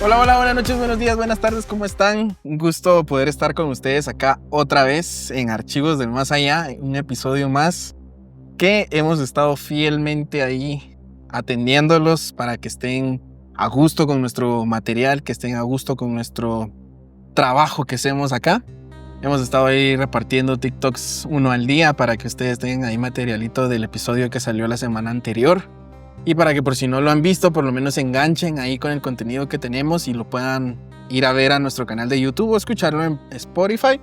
Hola, hola, buenas noches, buenos días, buenas tardes, ¿cómo están? Un gusto poder estar con ustedes acá otra vez en Archivos del Más Allá, un episodio más que hemos estado fielmente ahí atendiéndolos para que estén a gusto con nuestro material, que estén a gusto con nuestro trabajo que hacemos acá. Hemos estado ahí repartiendo TikToks uno al día para que ustedes tengan ahí materialito del episodio que salió la semana anterior. Y para que por si no lo han visto, por lo menos se enganchen ahí con el contenido que tenemos y lo puedan ir a ver a nuestro canal de YouTube o escucharlo en Spotify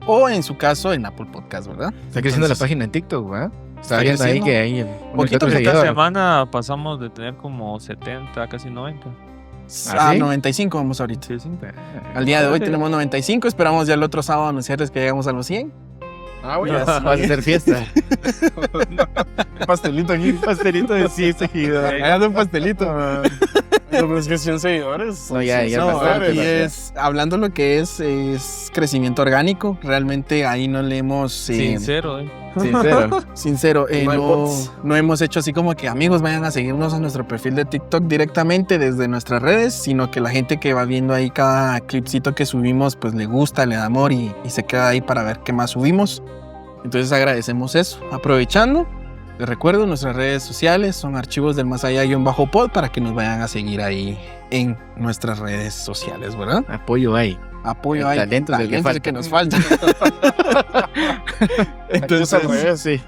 o en su caso en Apple Podcast, ¿verdad? Está creciendo la página en TikTok, ¿verdad? Está viendo ahí creciendo. que hay Poquito, Esta semana pasamos de tener como 70, casi 90. A ¿sí? 95 vamos ahorita. Sí, sí. Al día de hoy tenemos 95, esperamos ya el otro sábado anunciarles que llegamos a los 100. Ah, bueno, vas a hacer fiesta. Pastelito aquí. Pastelito de 100 seguidores. Háganse un pastelito. Pero es que 100 seguidores. No, ya No, bastante, aquí bastante. es, hablando lo que es crecimiento orgánico, realmente ahí no le hemos... Sincero, Sincero, No hay bots. no hemos hecho así como que amigos vayan a seguirnos a nuestro perfil de TikTok directamente desde nuestras redes, sino que la gente que va viendo ahí cada clipcito que subimos, pues le gusta, le da amor y se queda ahí para ver qué más subimos. Entonces agradecemos eso. Aprovechando, les recuerdo, nuestras redes sociales son Archivos del Más Allá-pod para que nos vayan a seguir ahí en nuestras redes sociales, ¿verdad? Apoyo ahí. Apoyo El ahí. talento es el que falta. que nos falta. Entonces, al revés. Sí.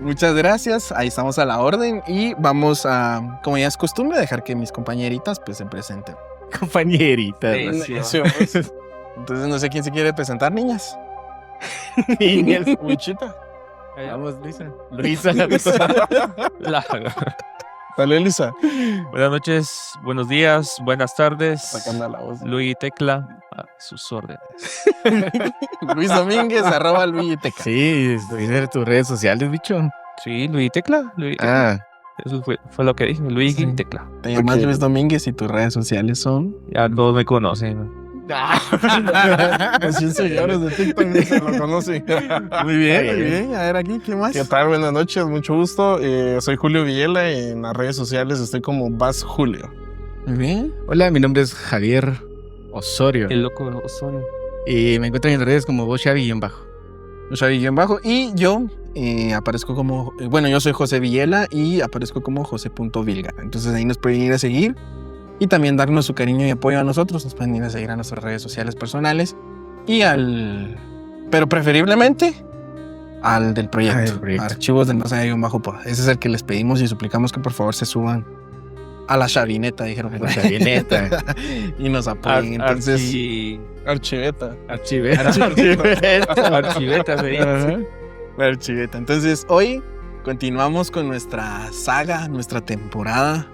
Muchas gracias, ahí estamos a la orden y vamos a, como ya es costumbre, dejar que mis compañeritas pues se presenten. Compañerita. Sí. Sí, pues. Entonces no sé quién se quiere presentar, niñas. Niñas. Wichita. Vamos, Luisa. Dale, Elisa. Buenas noches, buenos días, buenas tardes. Sacando la voz. Luis Tecla, a sus órdenes. Luis Domínguez, @LuisTeca. Sí, estoy en tus redes sociales, bicho. Sí, Luis Tecla. Luis Tecla. Ah, Eso fue lo que dije, Luis Sí. Tecla. Te llamas Ok. Luis Domínguez y tus redes sociales son... Ya todos me conocen. Los 100 seguidores de TikTok no se lo conocen. Muy bien, muy bien. A ver aquí, ¿qué más? ¿Qué tal? Buenas noches, mucho gusto. Soy Julio Villela y en las redes sociales estoy como Bas Julio. Muy bien. hola, mi nombre es Javier Osorio. El loco Osorio. Y me encuentran en redes como Boshavi-bajo. Xavi-bajo. Y yo aparezco como... bueno, yo soy José Villela y aparezco como José.Vilga. Entonces ahí nos pueden ir a seguir y también darnos su cariño y apoyo a nosotros. Nos pueden ir a seguir a nuestras redes sociales personales y al... pero preferiblemente al del proyecto. Del proyecto. Archivos del Más Allá-pod. Ese es el que les pedimos y suplicamos que por favor se suban a la chavineta, dijeron. La chavineta. Y nos apoyen. Entonces... Archiveta. Archiveta. Archiveta se dice. La archiveta. Entonces, hoy continuamos con nuestra saga, nuestra temporada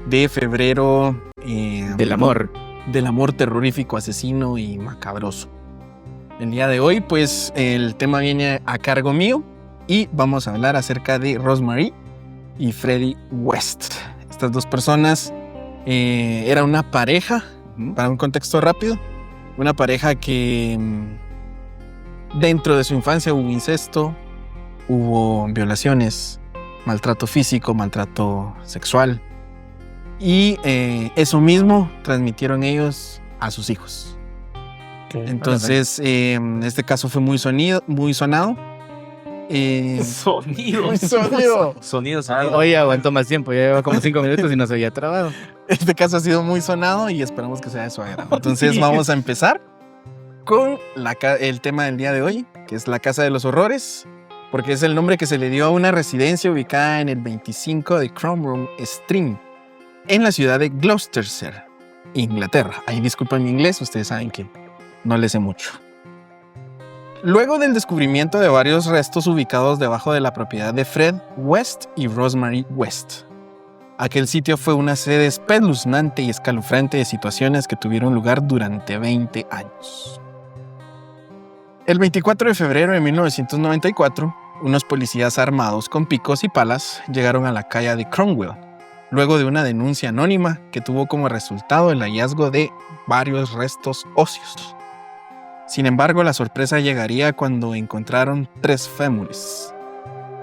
de febrero Del amor. del amor terrorífico, asesino y macabroso. El día de hoy, pues, el tema viene a cargo mío y vamos a hablar acerca de Rosemary y Freddie West. Estas dos personas era una pareja, para un contexto rápido, una pareja que dentro de su infancia hubo incesto, hubo violaciones, maltrato físico, maltrato sexual. Y eso mismo transmitieron ellos a sus hijos. Entonces, este caso fue muy sonado. Sonido. Sonido. Sonido. Hoy aguantó más tiempo, ya lleva como 5 minutos y no se había trabado. Este caso ha sido muy sonado y esperamos que sea de su agrado. Entonces, vamos a empezar con el tema del día de hoy, que es la Casa de los Horrores, porque es el nombre que se le dio a una residencia ubicada en el 25 de Cromwell Street, en la ciudad de Gloucestershire, Inglaterra. Ahí disculpen mi inglés, ustedes saben que no le sé mucho. Luego del descubrimiento de varios restos ubicados debajo de la propiedad de Fred West y Rosemary West, aquel sitio fue una sede espeluznante y escalofriante de situaciones que tuvieron lugar durante 20 años. El 24 de febrero de 1994, unos policías armados con picos y palas llegaron a la calle de Cromwell, luego de una denuncia anónima que tuvo como resultado el hallazgo de varios restos óseos. Sin embargo, la sorpresa llegaría cuando encontraron 3 fémures.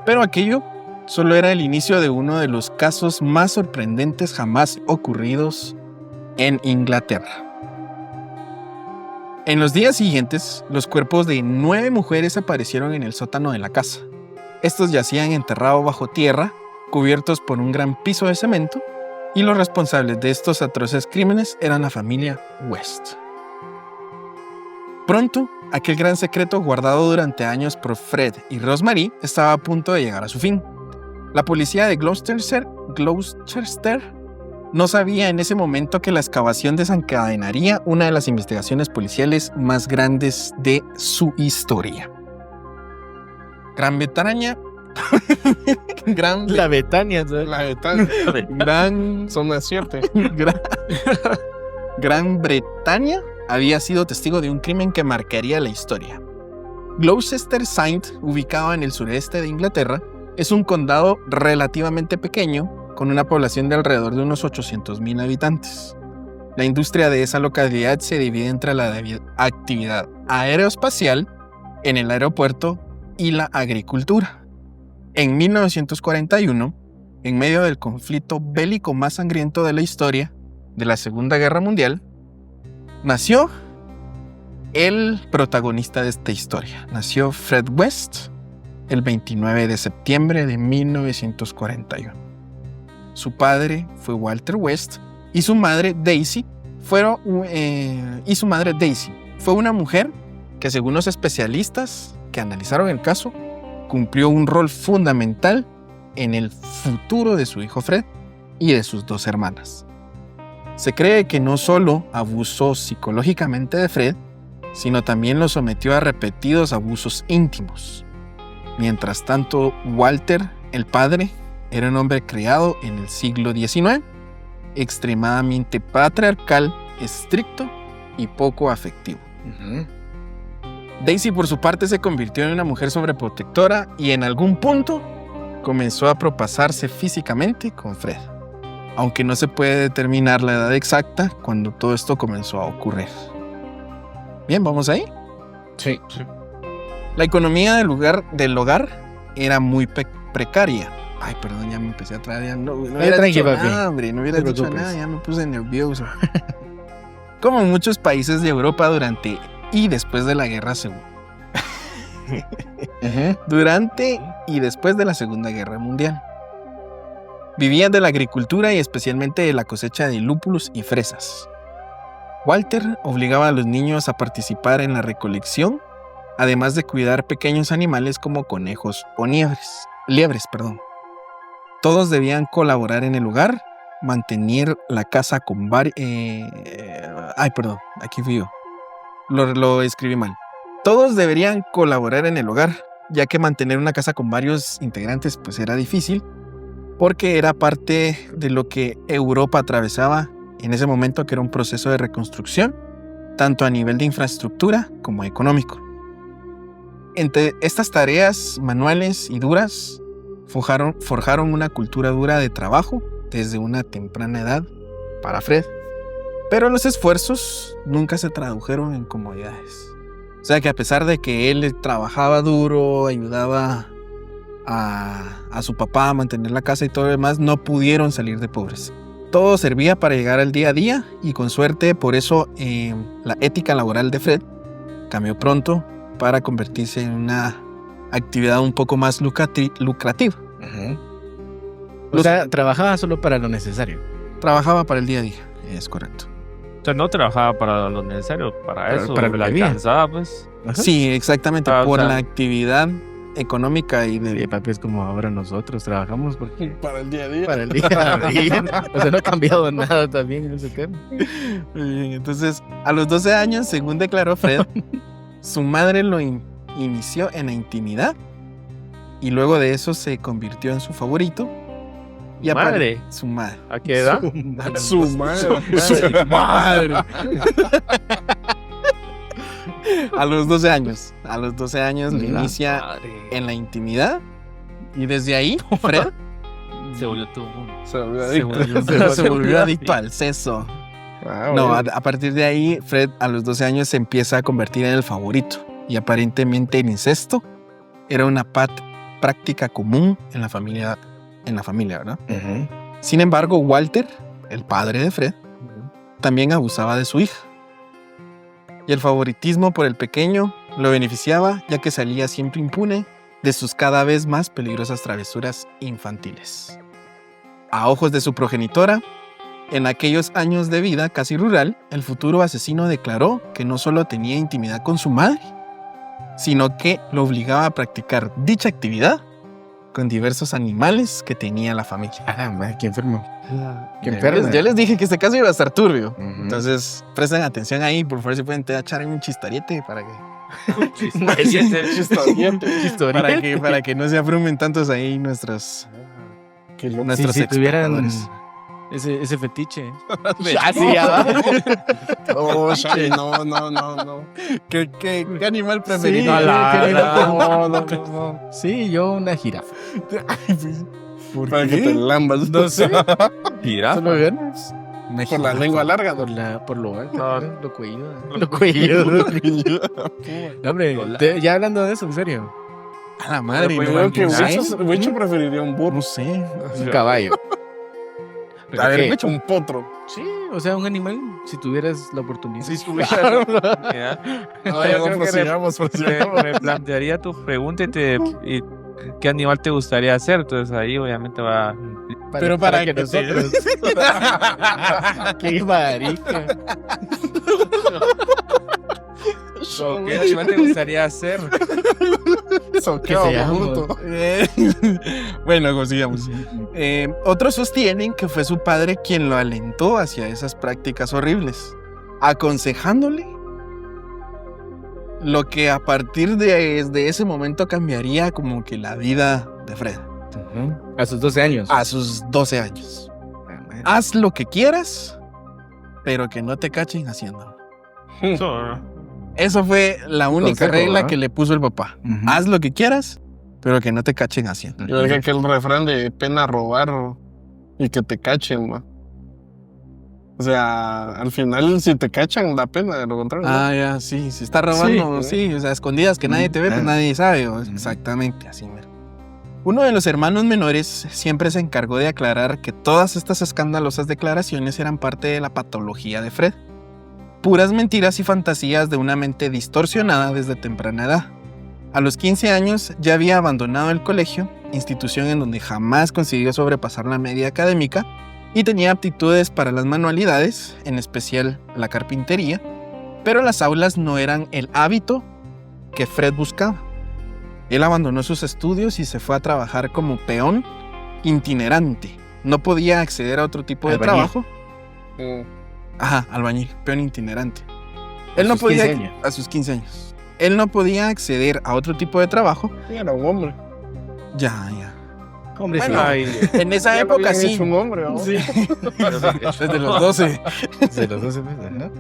Pero aquello solo era el inicio de uno de los casos más sorprendentes jamás ocurridos en Inglaterra. En los días siguientes, los cuerpos de 9 mujeres aparecieron en el sótano de la casa. Estos yacían enterrados bajo tierra, cubiertos por un gran piso de cemento, y los responsables de estos atroces crímenes eran la familia West. Pronto, aquel gran secreto guardado durante años por Fred y Rosemary estaba a punto de llegar a su fin. La policía de Gloucester no sabía en ese momento que la excavación desencadenaría una de las investigaciones policiales más grandes de su historia. Gran Bretaña. La Betania, ¿sabes? La Betania. Gran Zona 7. Gran Bretaña había sido testigo de un crimen que marcaría la historia. Gloucester Saint, ubicado en el sureste de Inglaterra, es un condado relativamente pequeño con una población de alrededor de unos 800,000 habitantes. La industria de esa localidad se divide entre la actividad aeroespacial en el aeropuerto y la agricultura. En 1941, en medio del conflicto bélico más sangriento de la historia, de la Segunda Guerra Mundial, nació el protagonista de esta historia. Nació Fred West el 29 de septiembre de 1941. Su padre fue Walter West y su madre Daisy fue una mujer que, según los especialistas que analizaron el caso, cumplió un rol fundamental en el futuro de su hijo Fred y de sus 2 hermanas. Se cree que no solo abusó psicológicamente de Fred, sino también lo sometió a repetidos abusos íntimos. Mientras tanto, Walter, el padre, era un hombre criado en el siglo XIX, extremadamente patriarcal, estricto y poco afectivo. Daisy, por su parte, se convirtió en una mujer sobreprotectora y en algún punto comenzó a propasarse físicamente con Fred, aunque no se puede determinar la edad exacta cuando todo esto comenzó a ocurrir. Bien, ¿vamos ahí? Sí. La economía del hogar era muy precaria. Ay, perdón, ya me empecé a traer. No hubiera dicho nada, hombre. No hubiera dicho nada, ya me puse nervioso. Como en muchos países de Europa durante y después de la Guerra Durante y después de la Segunda Guerra Mundial. Vivían de la agricultura y especialmente de la cosecha de lúpulos y fresas. Walter obligaba a los niños a participar en la recolección, además de cuidar pequeños animales como conejos o liebres. Todos debían colaborar en el hogar, mantener la casa con aquí fui yo. Lo escribí mal. Todos deberían colaborar en el hogar, ya que mantener una casa con varios integrantes pues era difícil, porque era parte de lo que Europa atravesaba en ese momento, que era un proceso de reconstrucción, tanto a nivel de infraestructura como económico. Entre estas tareas manuales y duras, forjaron una cultura dura de trabajo desde una temprana edad para Fred. Pero los esfuerzos nunca se tradujeron en comodidades. O sea que a pesar de que él trabajaba duro, ayudaba a su papá a mantener la casa y todo lo demás, no pudieron salir de pobres. Todo servía para llegar al día a día y con suerte por eso la ética laboral de Fred cambió pronto para convertirse en una actividad un poco más lucrativa. O sea, trabajaba solo para lo necesario. Trabajaba para el día a día, es correcto. O sea, no trabajaba para lo necesario, para eso, para la vivir. alcanzaba, pues. Ajá. Sí, exactamente, por la actividad económica y Sí, papi, es como ahora nosotros trabajamos porque Para el día a día. para el día a día. O sea, no ha cambiado nada también en ese tema. Muy bien, entonces, a los 12 años, según declaró Fred, su madre lo inició en la intimidad y luego de eso se convirtió en su favorito. Y ¿Madre? Su madre. ¿A qué edad? Su madre. Su madre. A los 12 años. A los 12 años le inicia en la intimidad y desde ahí Fred Se volvió todo. se volvió adicto al sexo. No, a partir de ahí, Fred a los 12 años se empieza a convertir en el favorito y aparentemente el incesto era una práctica común en la familia, ¿verdad? Sin embargo, Walter, el padre de Fred, también abusaba de su hija. Y el favoritismo por el pequeño lo beneficiaba, ya que salía siempre impune de sus cada vez más peligrosas travesuras infantiles. A ojos de su progenitora, en aquellos años de vida casi rural, el futuro asesino declaró que no solo tenía intimidad con su madre, sino que lo obligaba a practicar dicha actividad con diversos animales que tenía la familia. Ah, madre, qué enfermo. Qué Ya enfermo. les dije que este caso iba a estar turbio. Ujú. Entonces, presten atención ahí, por favor, si pueden te echar un chistoriete para que para que no se abrumen tantos ahí nuestros nuestros si tuvieran espectadores. ese fetiche. Ah, sí, ya va. Oh, Shaggy, no. ¿Qué animal preferido? Sí, No. Sí, yo una jirafa. Para que te lambas. No sé. Jirafa. Solo ganas. Por la lengua larga, ¿no? Por lo alto. No. Lo cuello. Lo cuello. No, hombre, ya hablando de eso, en serio. A la madre. Yo no, creo que ¿sabes? Wicho preferiría un burro. No sé. Un caballo. A ver, ¿Qué? Wicho, un potro. Sí, o sea, un animal, si tuvieras la oportunidad. Sí, Mira, No, yo creo que prosigamos. me plantearía tu pregunta y qué animal te gustaría hacer. Entonces ahí obviamente va. Pero para que nosotros. Qué marica. ¿Qué animal te gustaría hacer? Soqueado, Que seamos. bruto. Bueno, consigamos. Otros sostienen que fue su padre quien lo alentó hacia esas prácticas horribles, aconsejándole lo que a partir de ese momento cambiaría como que la vida de Fred A sus 12 años. a sus 12 años. Haz lo que quieras, pero que no te cachen haciéndolo. Eso fue la única Consejo, regla ¿no? que le puso el papá. Ujú. Haz lo que quieras, pero que no te cachen haciendo. Yo creo que el refrán de pena robar y que te cachen, ma. O sea, al final, si te cachan, da pena, de lo contrario. ¿no? Ah, ya, sí, si está robando, sí, o sea, escondidas que nadie te ve, pues Ah. nadie sabe. Exactamente, así mero. Uno de los hermanos menores siempre se encargó de aclarar que todas estas escandalosas declaraciones eran parte de la patología de Fred. Puras mentiras y fantasías de una mente distorsionada desde temprana edad. A los 15 años ya había abandonado el colegio, institución en donde jamás consiguió sobrepasar la media académica, y tenía aptitudes para las manualidades, en especial la carpintería, pero las aulas no eran el hábito que Fred buscaba. Él abandonó sus estudios y se fue a trabajar como peón itinerante. No podía acceder a otro tipo de Albañil. trabajo. Mm. Ajá, albañil, peón itinerante. Él no sus podía 15 años. a sus 15 años. Él no podía acceder a otro tipo de trabajo. Sí, era un hombre. Ya. Hombre, Bueno, sí. Ay, En esa Ya lo época habían sí. hecho un hombre, ¿no? Sí. Desde los 12. De los 12 meses, ¿no?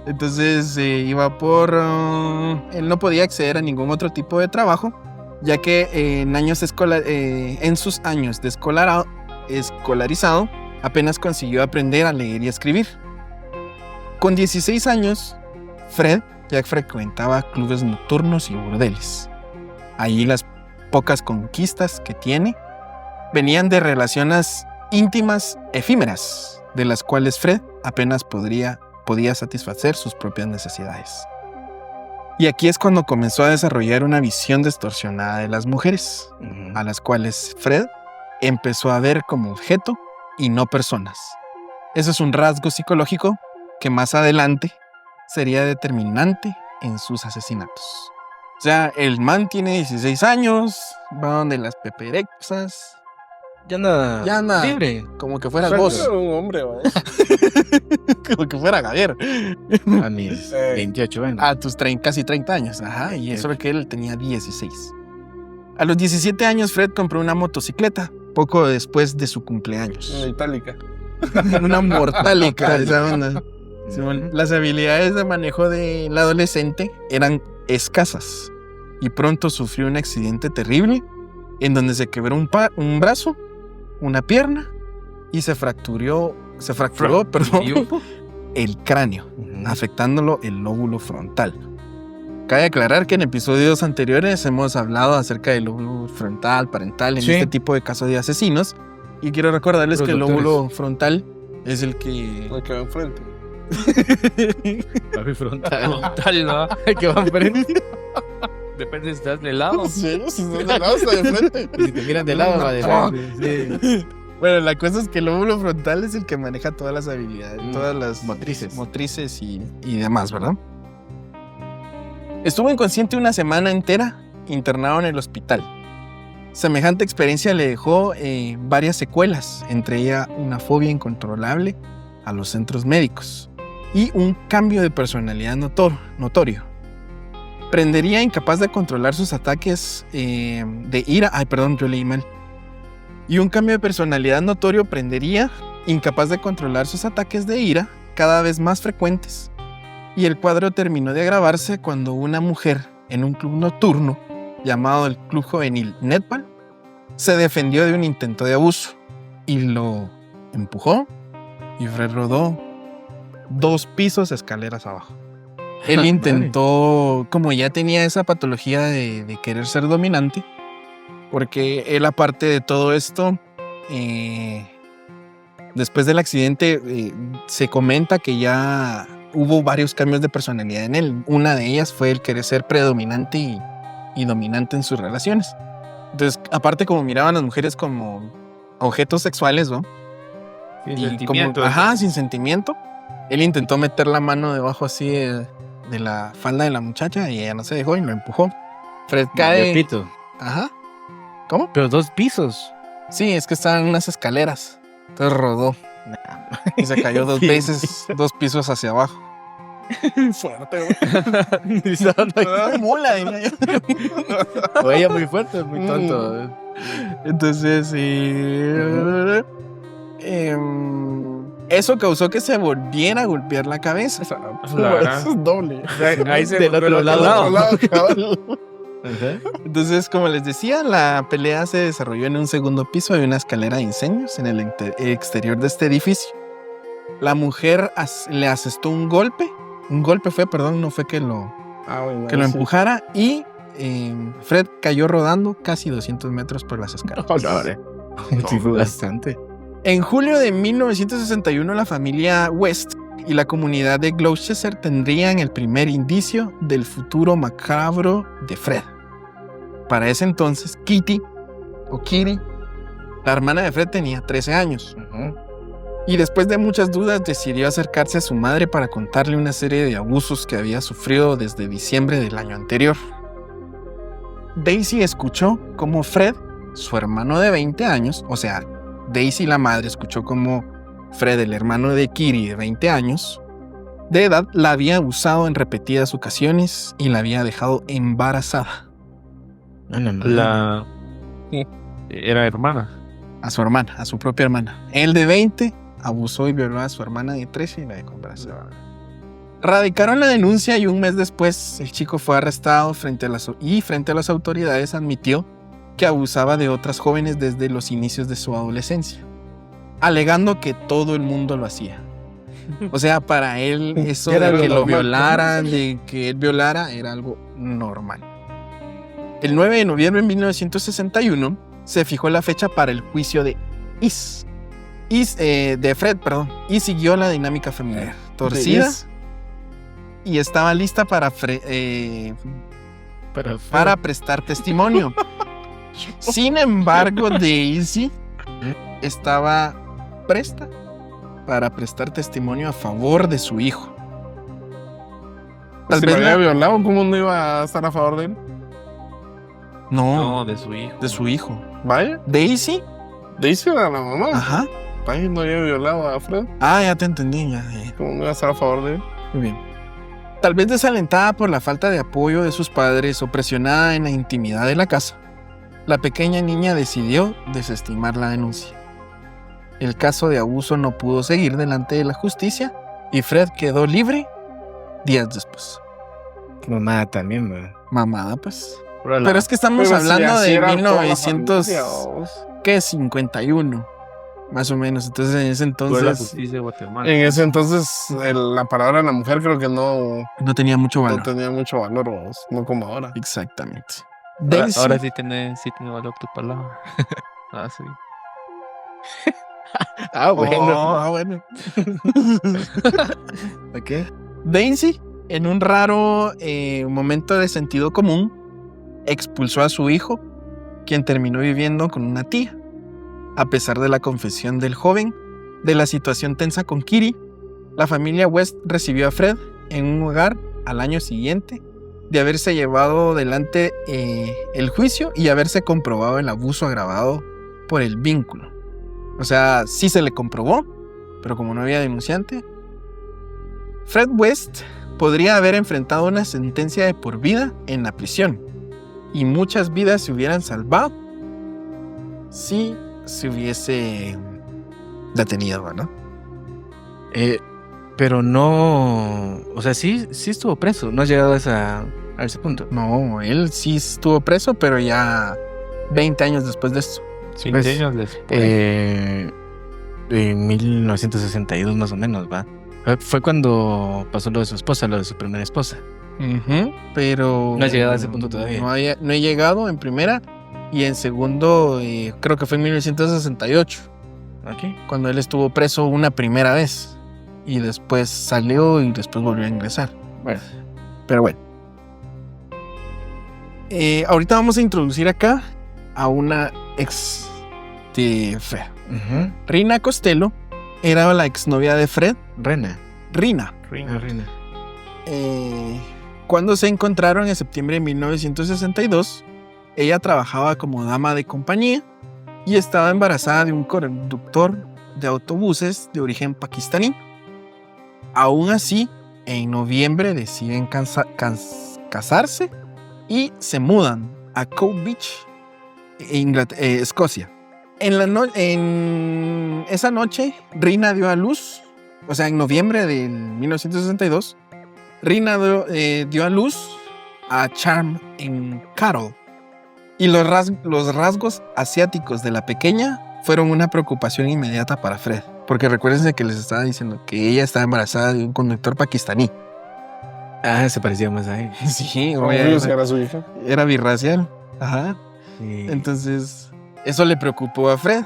Entonces iba por... él no podía acceder a ningún otro tipo de trabajo, ya que en sus años de escolarizado apenas consiguió aprender a leer y escribir. Con 16 años, Fred ya frecuentaba clubes nocturnos y burdeles. Allí las pocas conquistas que tiene venían de relaciones íntimas efímeras, de las cuales Fred apenas podía satisfacer sus propias necesidades. Y aquí es cuando comenzó a desarrollar una visión distorsionada de las mujeres, a las cuales Fred empezó a ver como objeto y no personas. Eso es un rasgo psicológico que más adelante sería determinante en sus asesinatos. O sea, el man tiene 16 años, va donde las peperexas, Ya anda. ya anda Libre. como que fueras Era vos, un hombre, ¿va? como que fuera Javier, A mis 28 años. a tus casi 30 años. Ajá, y eso es que él tenía 16. A los 17 años, Fred compró una motocicleta, poco después de su cumpleaños. Una itálica. Una mortálica. Esa onda. Simón, las habilidades de manejo del adolescente eran escasas y pronto sufrió un accidente terrible en donde se quebró un brazo, una pierna y se fracturó el cráneo, afectándolo el lóbulo frontal. Cabe aclarar que en episodios anteriores hemos hablado acerca del lóbulo frontal, parental, en Sí. este tipo de casos de asesinos. Y quiero recordarles Los que el doctores. lóbulo frontal es el que... Me quedó enfrente. Papi frontal. Tal, ¿no? Que va frente. Depende si estás de lado. Sí, si estás de lado, está de frente. Y si te miran de lado, va de frente. Sí. Bueno, la cosa es que el lóbulo frontal es el que maneja todas las habilidades, todas las Motrices. y demás, ¿verdad? Estuvo inconsciente una semana entera, internado en el hospital. Semejante experiencia le dejó varias secuelas, entre ellas una fobia incontrolable a los centros médicos y un cambio de personalidad notorio. Prendería incapaz de controlar sus ataques de ira. Ay, perdón, yo leí mal. Y un cambio de personalidad notorio prendería incapaz de controlar sus ataques de ira cada vez más frecuentes. Y el cuadro terminó de agravarse cuando una mujer en un club nocturno llamado el Club Juvenil Netball se defendió de un intento de abuso y lo empujó y Fred rodó 2 pisos escaleras abajo. Él intentó, como ya tenía esa patología de querer ser dominante, porque él, aparte de todo esto, después del accidente se comenta que ya hubo varios cambios de personalidad en él. Una de ellas fue el querer ser predominante y dominante en sus relaciones. Entonces, aparte, como miraban a las mujeres como objetos sexuales, ¿no? Sin Y sentimiento. sin sentimiento. Él intentó meter la mano debajo así de la falda de la muchacha y ella no se dejó y lo empujó. Fred cae. Repito. Ajá. ¿Cómo? Pero 2 pisos. Sí, es que estaban en unas escaleras. Entonces rodó. Y se cayó 2 veces, 2 pisos hacia abajo. Fuerte, güey. Mula, diría yo. O ella muy fuerte, muy tonto. Entonces, eso causó que se volviera a golpear la cabeza. Eso es doble. Ahí se Del volvió otro al lado. Otro lado, cabal. Entonces, como les decía, la pelea se desarrolló en un segundo piso de una escalera de incendios en el exterior de este edificio. La mujer le asestó un golpe. Un golpe fue, perdón, no fue que lo empujara. Y Fred cayó rodando casi 200 metros por las escaleras. Sí, fue bastante. En julio de 1961, la familia West y la comunidad de Gloucester tendrían el primer indicio del futuro macabro de Fred. Para ese entonces, Kitty, la hermana de Fred, tenía 13 años. Y después de muchas dudas decidió acercarse a su madre para contarle una serie de abusos que había sufrido desde diciembre del año anterior. Daisy escuchó cómo Fred, su hermano de 20 años, o sea, Daisy la madre escuchó cómo Fred, el hermano de Kitty de 20 años de edad, la había abusado en repetidas ocasiones y la había dejado embarazada. Era hermana. A su hermana, a su propia hermana. Él de 20 abusó y violó a su hermana de 13 y la dejó embarazada. Radicaron la denuncia y un mes después el chico fue arrestado frente a las autoridades admitió que abusaba de otras jóvenes desde los inicios de su adolescencia, alegando que todo el mundo lo hacía. O sea, para él eso Era de que lo normal. violaran, de que él violara, era algo normal. El 9 de noviembre de 1961 se fijó la fecha para el juicio de de Fred, y siguió la dinámica familiar torcida y estaba lista para prestar testimonio. Sin embargo, Daisy estaba presta para prestar testimonio a favor de su hijo. Si lo había violado, ¿cómo no iba a estar a favor de él? No, de su hijo. de su hijo. Vaya, Daisy. Daisy era la mamá. Ajá. Vaya, no había violado a Fred. Ah, ya te entendí. Ya. ¿Cómo no iba a estar a favor de él? Muy bien. Tal vez desalentada por la falta de apoyo de sus padres o presionada en la intimidad de la casa, la pequeña niña decidió desestimar la denuncia. El caso de abuso no pudo seguir delante de la justicia y Fred quedó libre días después. Mamá también, man. Mamada, pues. Pero es que estamos hablando de 1951, más o menos. Entonces, en ese Fue la entonces justicia de Guatemala. En ese entonces, la palabra de la mujer creo que no no tenía mucho valor. tenía mucho valor, vos, no como ahora. Exactamente. Ahora, Daisy- ahora sí tiene valor tu palabra. Ah, sí. Bueno. Ok. Daisy, en un raro momento de sentido común, expulsó a su hijo, quien terminó viviendo con una tía. A pesar de la confesión del joven de la situación tensa con Kitty, la familia West recibió a Fred en un hogar al año siguiente de haberse llevado adelante el juicio y haberse comprobado el abuso agravado por el vínculo. O sea, sí se le comprobó, pero como no había denunciante, Fred West podría haber enfrentado una sentencia de por vida en la prisión y muchas vidas se hubieran salvado si se hubiese detenido, ¿no? Pero no... O sea, sí estuvo preso. No ha llegado a ese punto. No, él sí estuvo preso, pero ya 20 años después de esto. 20 años después. En 1962 más o menos, ¿va? Fue cuando pasó lo de su esposa, lo de su primera esposa. Pero... No has llegado a ese punto todavía. No he llegado en primera y en segundo creo que fue en 1968. Ok. Cuando él estuvo preso una primera vez. Y después salió y después volvió a ingresar. Bueno. Pero bueno. Ahorita vamos a introducir acá a una ex de Fred. Rina Costello era la exnovia de Fred. Rina. Cuando se encontraron en septiembre de 1962, ella trabajaba como dama de compañía y estaba embarazada de un conductor de autobuses de origen pakistaní. Aún así, en noviembre deciden casarse y se mudan a Cove Beach, Escocia. En esa noche, Rina dio a luz, o sea, en noviembre de 1962, Rina dio a luz a Charm en Carroll. Y los rasgos asiáticos de la pequeña fueron una preocupación inmediata para Fred. Porque recuérdense que les estaba diciendo que ella estaba embarazada de un conductor pakistaní. Ah, se parecía más a él. Sí, Obvio, si era su hija. era birracial. Ajá. Sí. Entonces, eso le preocupó a Fred,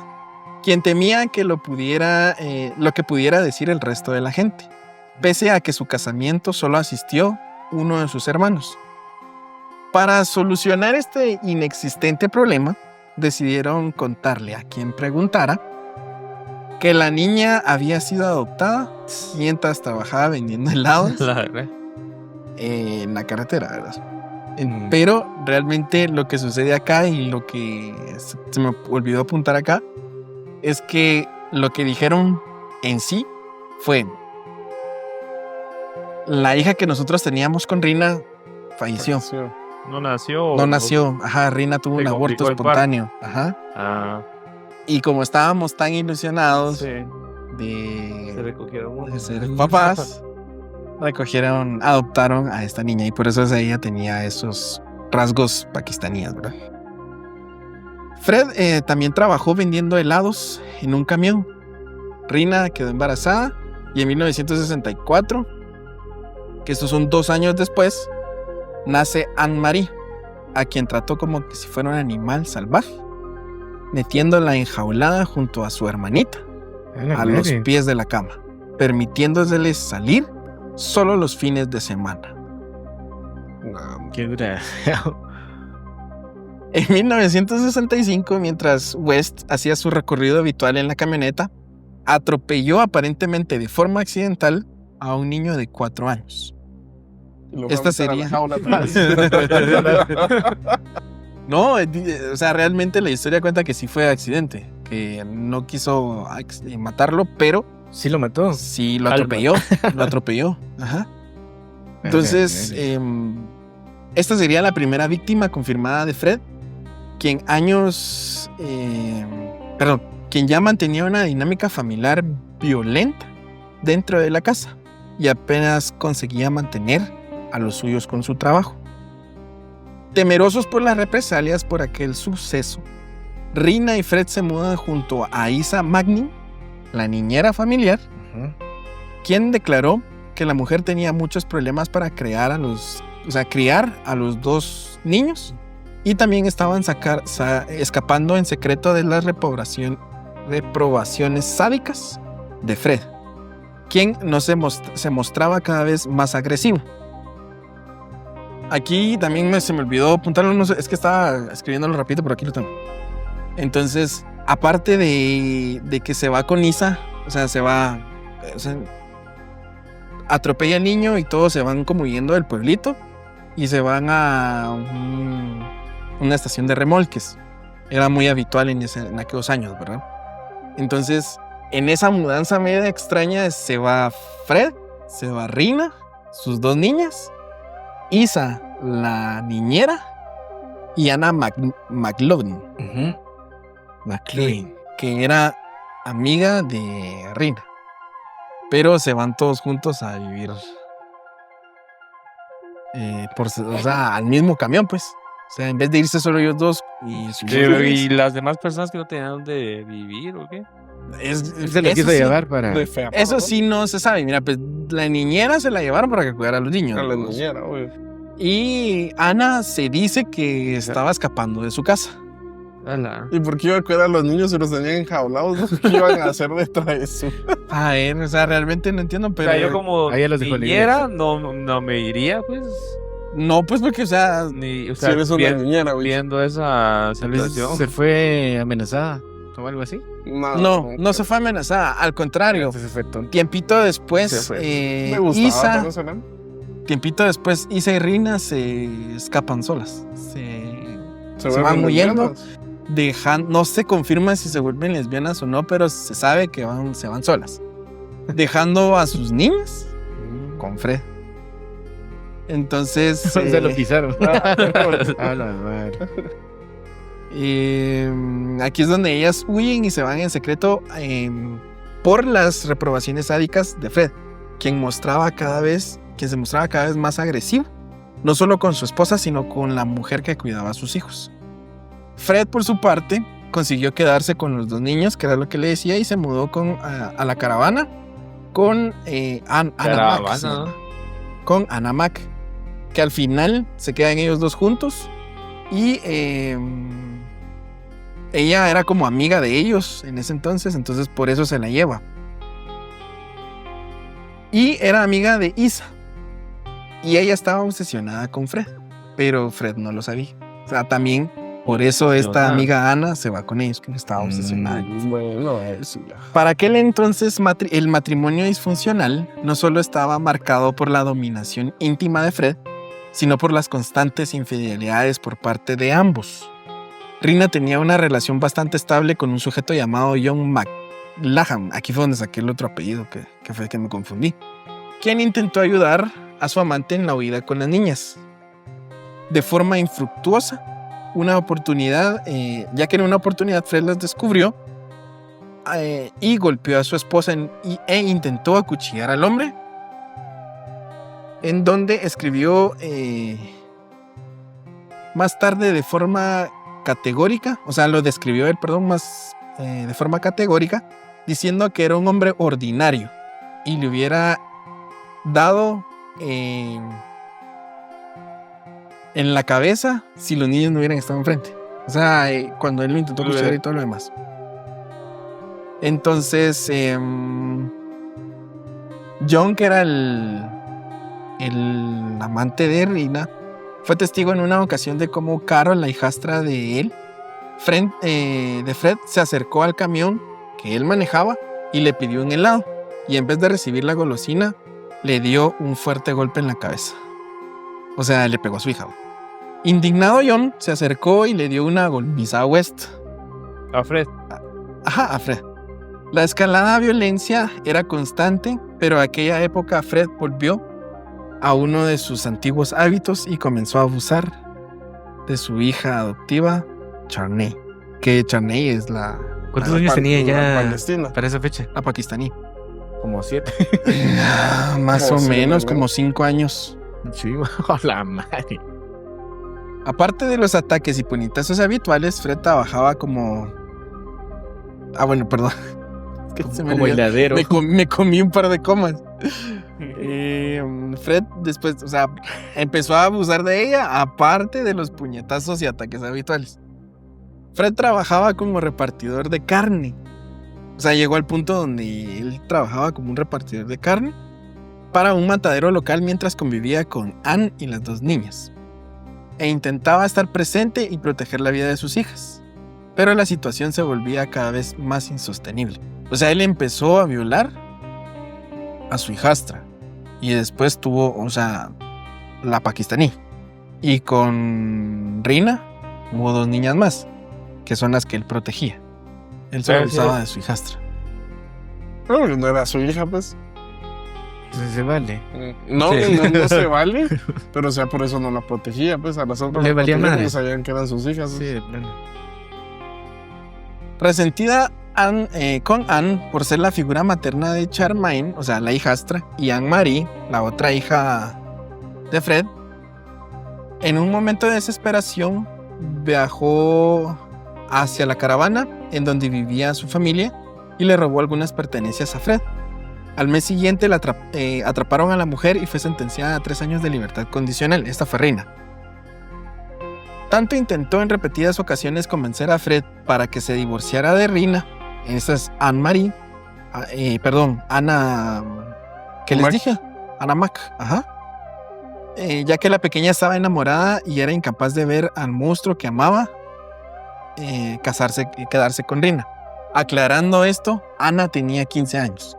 quien temía que lo que pudiera decir el resto de la gente, pese a que su casamiento solo asistió uno de sus hermanos. Para solucionar este inexistente problema, decidieron contarle a quien preguntara que la niña había sido adoptada mientras trabajaba vendiendo helados La verdad. en la carretera, ¿verdad? Pero realmente lo que sucede acá y lo que se me olvidó apuntar acá es que lo que dijeron en sí fue: la hija que nosotros teníamos con Rina falleció. No nació. No nació. Ajá, Rina tuvo un aborto espontáneo. Ajá. Ah, Y como estábamos tan ilusionados sí. Se de recogieron ser papás, adoptaron a esta niña y por eso ella tenía esos rasgos pakistaníes, ¿verdad? Fred también trabajó vendiendo helados en un camión. Rina quedó embarazada y en 1964, que estos son 2 años después, nace Anne-Marie, a quien trató como que si fuera un animal salvaje, metiéndola enjaulada junto a su hermanita a los pies de la cama, permitiéndoseles salir solo los fines de semana. Qué dura. En 1965, mientras West hacía su recorrido habitual en la camioneta, atropelló aparentemente de forma accidental a un niño de 4 años. Esta sería... No, o sea, realmente la historia cuenta que sí fue accidente, que no quiso matarlo, pero Sí lo mató. sí lo atropelló. Lo atropelló. Ajá. Entonces, esta sería la primera víctima confirmada de Fred, quien quien ya mantenía una dinámica familiar violenta dentro de la casa y apenas conseguía mantener a los suyos con su trabajo. Temerosos por las represalias por aquel suceso, Rina y Fred se mudan junto a Isa Magnin, la niñera familiar, quien declaró que la mujer tenía muchos problemas para criar a los 2 niños y también estaban escapando en secreto de la reprobaciones sádicas de Fred, quien no se mostraba cada vez más agresivo. Aquí también se me olvidó apuntarlo, no sé, es que estaba escribiéndolo rápido, pero aquí lo tengo. Entonces, aparte de que se va con Isa, o sea, atropella al niño y todos se van como yendo del pueblito y se van a una estación de remolques. Era muy habitual en aquellos años, ¿verdad? Entonces, en esa mudanza media extraña se va Fred, se va Rina, sus 2 niñas, Isa, la niñera, y Anna McLaughlin, que era amiga de Rina. Pero se van todos juntos a vivir al mismo camión, pues. O sea, en vez de irse solo ellos 2 ¿Y las demás personas que no tenían donde vivir o qué? Se lo quiso llevar para... Eso sí no se sabe. Mira, pues la niñera se la llevaron para que cuidara a los niños. A la niñera, güey. Y Ana se dice que estaba escapando de su casa. Ala. ¿Y por qué iba a cuidar a los niños si los tenían enjaulados? ¿Qué iban a hacer detrás de eso? A ver, o sea, realmente no entiendo, pero... O sea, yo como ahí los dejó niñera no me iría, pues. No, pues porque, o sea... Si eres una niñera, güey. Viendo esa Tal vez situación. se fue amenazada o algo así. No se fue amenazada, al contrario. Entonces fue tonto. Tiempito después, Me gustaba, Isa... pero eso no. Tiempito después, Isa y Rina se escapan solas. Se van vuelven huyendo. lesbianas. No se confirma si se vuelven lesbianas o no, pero se sabe que se van solas. Dejando a sus niñas con Fred. Entonces... Se lo pisaron. A la madre. Aquí es donde ellas huyen y se van en secreto por las reprobaciones sádicas de Fred, quien se mostraba cada vez más agresivo, no solo con su esposa, sino con la mujer que cuidaba a sus hijos. Fred, por su parte, consiguió quedarse con los 2 niños, que era lo que le decía, y se mudó a la caravana con Anna Mac, que al final se quedan ellos 2 juntos y ella era como amiga de ellos en ese entonces por eso se la lleva. Y era amiga de Isa. Y ella estaba obsesionada con Fred, pero Fred no lo sabía. O sea, también por eso esta amiga Ana se va con ellos, que estaba obsesionada. Bueno, eso ya. Para aquel entonces, el matrimonio disfuncional no solo estaba marcado por la dominación íntima de Fred, sino por las constantes infidelidades por parte de ambos. Rina tenía una relación bastante estable con un sujeto llamado John McLachlan. Aquí fue donde saqué el otro apellido, que fue el que me confundí. Quien intentó ayudar a su amante en la huida con las niñas. De forma infructuosa, ya que en una oportunidad Fred las descubrió y golpeó a su esposa e intentó acuchillar al hombre, en donde escribió más tarde de forma categórica, o sea, lo describió él, de forma categórica, diciendo que era un hombre ordinario y le hubiera dado en la cabeza si los niños no hubieran estado enfrente. O sea, cuando él lo intentó cuchillar y todo lo demás. Entonces, John, que era el amante de Rina, fue testigo en una ocasión de cómo Carol, la hijastra de Fred, se acercó al camión que él manejaba y le pidió un helado. Y en vez de recibir la golosina, le dio un fuerte golpe en la cabeza. O sea, le pegó a su hija. Indignado, John se acercó y le dio una golpiza a West. ¿A Fred? A Fred. La escalada de violencia era constante, pero en aquella época Fred volvió a uno de sus antiguos hábitos y comenzó a abusar de su hija adoptiva, Charney. Que Charney es ¿Cuántos años tenía ya Palestina. para esa fecha? la pakistaní. Como 7. Más Como o menos, 5, como 5 años. Sí, la madre. Aparte de los ataques y puñetazos habituales, Fred trabajaba como... bueno, perdón. Es que se me Como olvidó. heladero. Me comí un par de comas. Fred después, o sea, empezó a abusar de ella, aparte de los puñetazos y ataques habituales. Fred trabajaba como repartidor de carne O sea, llegó al punto donde él trabajaba como un repartidor de carne para un matadero local mientras convivía con Anne y las 2 niñas. E intentaba estar presente y proteger la vida de sus hijas. Pero la situación se volvía cada vez más insostenible. O sea, él empezó a violar a su hijastra. Y después tuvo, o sea, la pakistaní. Y con Rina hubo 2 niñas más, que son las que él protegía. Él solo abusaba de su hijastra. No era su hija, pues. Entonces se vale. No, Sí. no se vale. Pero o sea, por eso no la protegía, pues. A las otras Le las valía protegía madre. porque sabían que eran sus hijas. Sí, Pues. de plano. Resentida con Anne por ser la figura materna de Charmaine, o sea, la hijastra, y Anne-Marie, la otra hija de Fred, en un momento de desesperación viajó hacia la caravana en donde vivía su familia y le robó algunas pertenencias a Fred. Al mes siguiente la atraparon a la mujer y fue sentenciada a 3 años de libertad condicional. Esta fue Rina. Tanto intentó en repetidas ocasiones convencer a Fred para que se divorciara de Rina. Esa es Anne-Marie. Ana... ¿Qué les Mac. dije? Ana Mac. Ajá. Ya que la pequeña estaba enamorada y era incapaz de ver al monstruo que amaba casarse y quedarse con Rina. Aclarando esto, Ana tenía 15 años.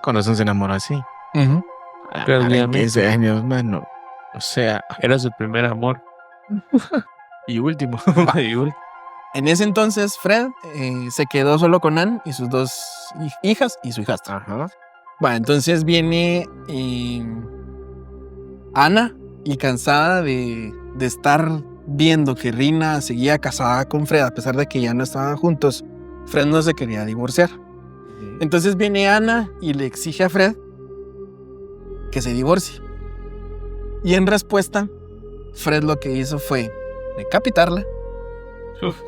Con razón se enamoró así. Pero A dígame. 15 años, mano. O sea, Era su primer amor. y último. En ese entonces, Fred se quedó solo con Anne y sus 2 hijas y su hijastra. Ajá. Bueno, entonces viene Ana y cansada de estar viendo que Rina seguía casada con Fred a pesar de que ya no estaban juntos, Fred no se quería divorciar. Entonces viene Ana y le exige a Fred que se divorcie. Y en respuesta, Fred lo que hizo fue decapitarla,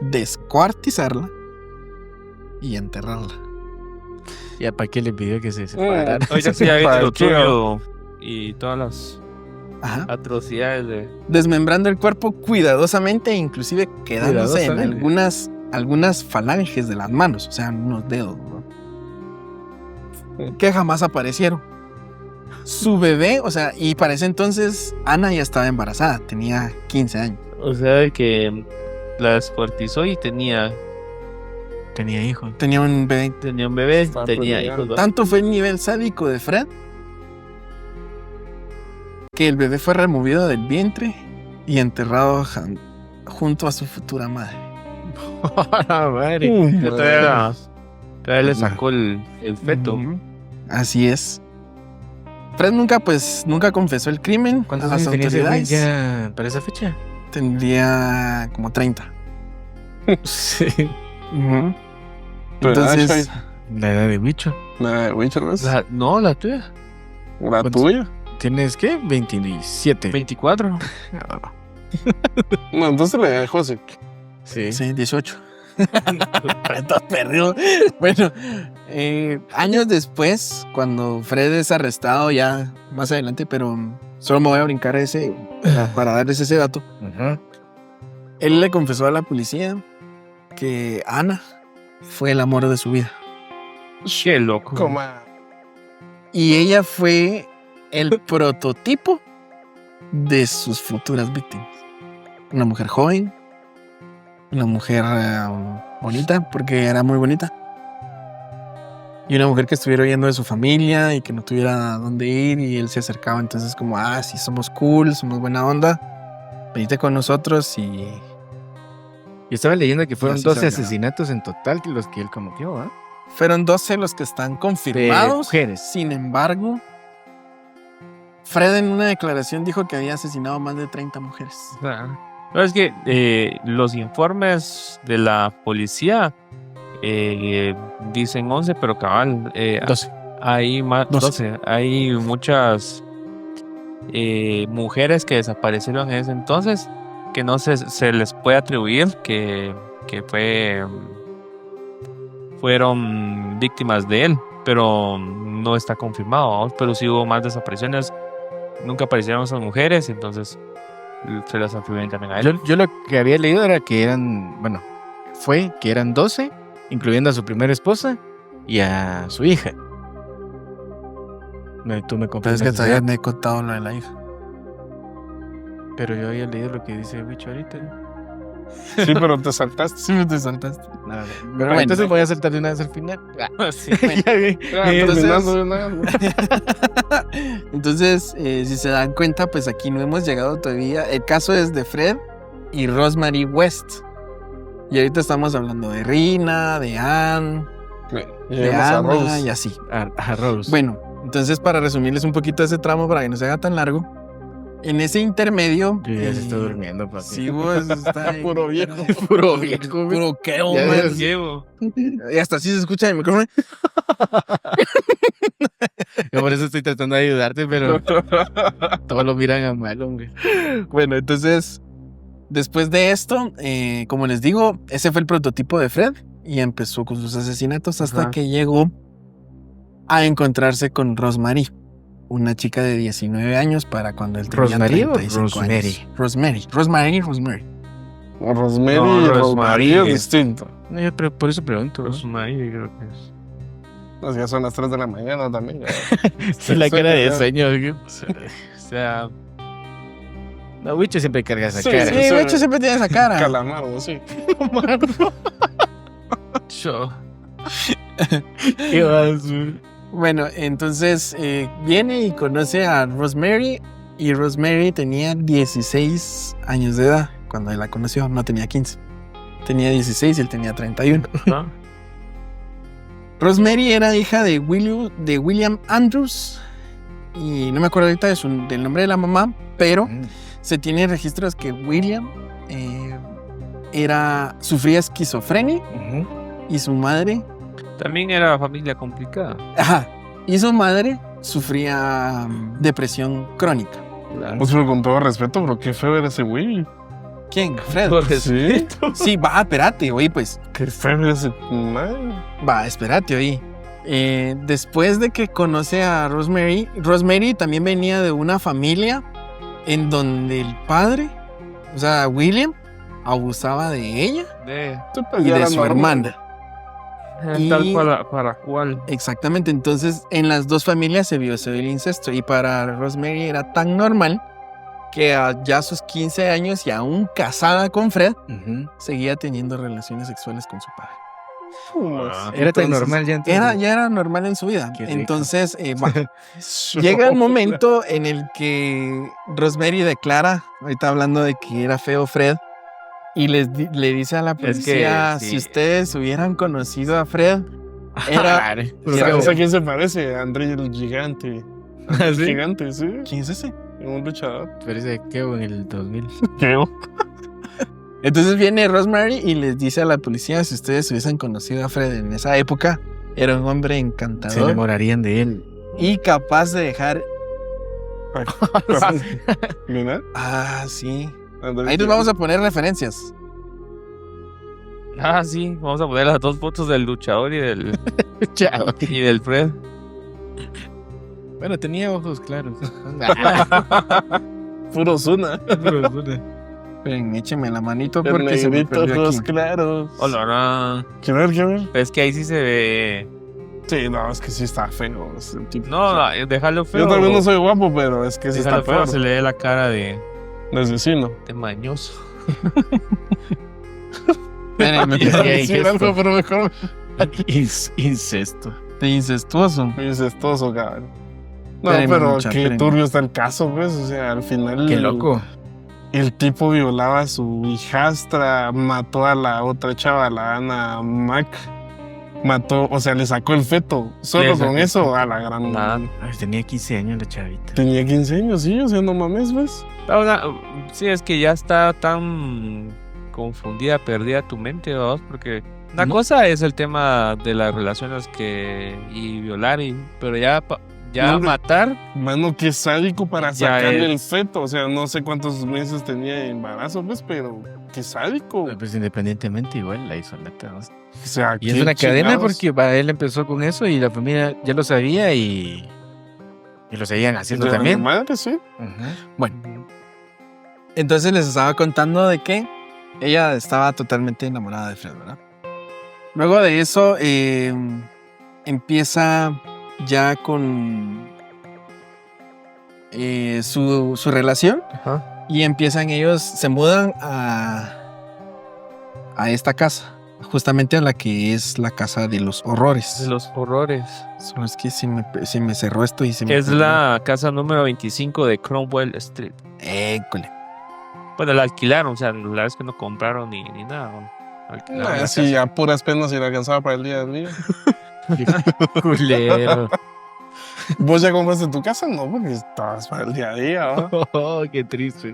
descuartizarla y enterrarla. Ya, ¿para qué le pidió que se separara? Oiga, sí, ya viste ¿Para lo qué? tuyo y todas las Ajá. atrocidades de... Desmembrando el cuerpo cuidadosamente e inclusive quedándose en Cuidadosamente. algunas falanges de las manos, o sea, unos dedos, ¿no? Que jamás aparecieron. Su bebé, o sea, y para ese entonces Ana ya estaba embarazada, tenía 15 años. O sea, que la descuartizó y tenía Tenía hijos. Tenía un bebé. un bebé, Está tenía peleando. hijos. ¿va? Tanto fue el nivel sádico de Fred que el bebé fue removido del vientre y enterrado junto a su futura madre. ¡La madre! Ya todavía le sacó el feto. Ujú. Así es. Fred nunca confesó el crimen a ¿Cuántos las años tenía ese güey autoridades. ya para esa fecha? Tendría como 30. Sí. Pero, Entonces, La edad de bicho. La Witcher, ¿ves? La tuya. La ¿cuántos? tuya. ¿Tienes qué? 27. 24. No, entonces le dejó así. Sí. sí, 18. Estás perdido. Bueno, años después, cuando Fred es arrestado ya más adelante, pero solo me voy a brincar ese para darles ese dato. Ajá. Él le confesó a la policía que Ana fue el amor de su vida. Qué loco. Coma. Y ella fue el prototipo de sus futuras víctimas. Una mujer joven, una mujer bonita, porque era muy bonita. Y una mujer que estuviera huyendo de su familia y que no tuviera a dónde ir. Y él se acercaba entonces como, sí, somos cool, somos buena onda. Venite con nosotros y... Yo estaba leyendo que fueron así 12 se acabó. asesinatos en total los que él cometió, ¿ah? Fueron 12 los que están confirmados. mujeres. Sin embargo, Fred en una declaración dijo que había asesinado más de 30 mujeres. O sea, no, es que los informes de la policía dicen 11, pero cabal, 12. hay más 12. 12. Hay muchas mujeres que desaparecieron en ese entonces que no se les puede atribuir que fueron víctimas de él, pero no está confirmado, ¿no? Pero sí hubo más desapariciones, nunca aparecieron esas mujeres, entonces se las atribuyen también a él. Yo lo que había leído era que eran, bueno, fue que eran 12 incluyendo a su primera esposa y a su hija. Tú me Pero confirmas. es que ese todavía dato. no he contado lo de la hija. Pero yo había leído lo que dice Wicho ahorita. Sí, pero te saltaste. Sí, te saltaste. Pero bueno. entonces voy a saltar de una vez al final. Sí. Ya vi. Terminando de una vez. Entonces, si se dan cuenta, pues aquí no hemos llegado todavía. El caso es de Fred y Rosemary West. Y ahorita estamos hablando de Rina, de Anne, de Llegamos a Anna Rose. y así. A Rose. Bueno, entonces para resumirles un poquito ese tramo para que no se haga tan largo, en ese intermedio... Yo ya se está durmiendo, papi. Sí, vos está ahí. Puro viejo. Puro viejo, güey. Puro queo, Ya man. ves. Llevo. Y hasta así se escucha el micrófono. Yo por eso estoy tratando de ayudarte, pero todos lo miran a mal, hombre. Bueno, entonces, después de esto, como les digo, ese fue el prototipo de Fred y empezó con sus asesinatos hasta Ajá. que llegó a encontrarse con Rosemary, una chica de 19 años para cuando él tenía ¿Rosemary o 35 Rosemary? años. Rosemary. Rosemary No, y Rosemary Rosemary es es- distinto. No, yo por eso pregunto. ¿no? Rosemary, creo que es. No, ya son las 3 de la mañana también. Sí, la cara de ya. sueño. güey. O sea, No, Wicho siempre carga esa Sí, cara. Sí, sí. de hecho siempre tiene esa cara. Calamaro, sí. yo. ¿Qué vas, güey? Bueno, entonces viene y conoce a Rosemary y Rosemary tenía 16 años de edad cuando él la conoció, no tenía 15. Tenía 16 y él tenía 31. ¿No? Rosemary era hija de William Andrews y no me acuerdo ahorita del nombre de la mamá, pero se tiene registros que William sufría esquizofrenia Ujú. y su madre, También era familia complicada. y su madre sufría depresión crónica. Pues pero con todo respeto, pero qué feo era ese güey. ¿Quién? Fred. Sí. Sí, va, espérate, oye, pues, Qué feo era ese. Madre. va, espérate, oye. Después de que conoce a Rosemary, Rosemary también venía de una familia en donde el padre, o sea, William, abusaba de ella Pues y ya de era su normal. hermana. Y- Tal para cual. Exactamente, entonces en las dos familias se vio eso del incesto y para Rosemary era tan normal que ya a sus 15 años y aún casada con Fred, Ujú. seguía teniendo relaciones sexuales con su padre. Ah. Era tan Entonces, normal ya entonces. Ya era normal en su vida. Qué rico. Entonces, va. Llega el momento en el que Rosemary declara, ahorita hablando de que era feo Fred, y le dice a la que, policía, sí. si ustedes hubieran conocido a Fred, era... Pero ¿Sabes qué a quién se parece? A André el gigante. ¿Ah, sí? Gigante, sí. ¿Quién es ese? Un luchador. Parece que en el 2000. Entonces viene Rosemary y les dice a la policía, si ustedes hubiesen conocido a Fred en esa época, era un hombre Se encantador enamorarían de él. y capaz de dejar... ¿Verdad? Ah, sí. André Ahí nos vamos a poner referencias. Ah, sí. Vamos a poner las dos fotos del luchador y del, Chao. y del Fred. Bueno, tenía ojos claros. Puro Zuna. Esperen, échenme la manito El porque se me negrito, perdió ojos aquí. claros. Hola, no. ¿Quiere ver? ¿Quiere ver? Es que ahí sí se ve. Sí, no, es que sí está feo. ese tipo. No, déjalo feo. Yo también no soy guapo, pero es que sí Déjalo está feo, feo. se le ve la cara de Asesino. mañoso. Esperen, me Ya, perdí. ya, Sí, gesto. algo, pero mejor. Incesto. De incestuoso. Incestuoso, cabrón. No, Espérenme, pero mucha, qué espérenme. turbio está el caso, pues. O sea, al final. Qué loco. El tipo violaba a su hijastra, mató a la otra chava, la Ana Mac. Mató, o sea, le sacó el feto. Solo Le con sacó eso, a la gran. Nada. Ay, tenía 15 años la chavita. Tenía 15 años, sí, o sea, no mames, ¿ves? Sí, es que ya está tan confundida, perdida tu mente, ¿verdad? Porque una ¿No? cosa es el tema de las relaciones y violar, pero ya No, hombre. matar, Mano, qué sádico para Ya sacarle el es. feto. O sea, no sé cuántos meses tenía de embarazo, pues, pero qué sádico. Pues independientemente, igual la hizo neta. ¿no? O sea, Y es qué una cadena chingados. porque él empezó con eso y la familia ya lo sabía y lo seguían haciendo De la también. madre, sí. Ujú. Bueno, entonces les estaba contando de que ella estaba totalmente enamorada de Fred, ¿verdad? Luego de eso, empieza ya con su relación Ajá. y empiezan ellos, se mudan a esta casa, justamente a la que es la casa de los horrores. De los horrores. Solo es que se me cerró esto y se me Es perdió. la casa número 25 de Cromwell Street. École. Bueno, la alquilaron, o sea, la verdad es que no compraron ni nada. ¿no? Alquilaron la Sí, casa. a puras penas si le alcanzaba para el día del día. Culero. ¿Vos ya compraste tu casa? No, porque estabas para el día a día, ¿va? Oh, qué triste.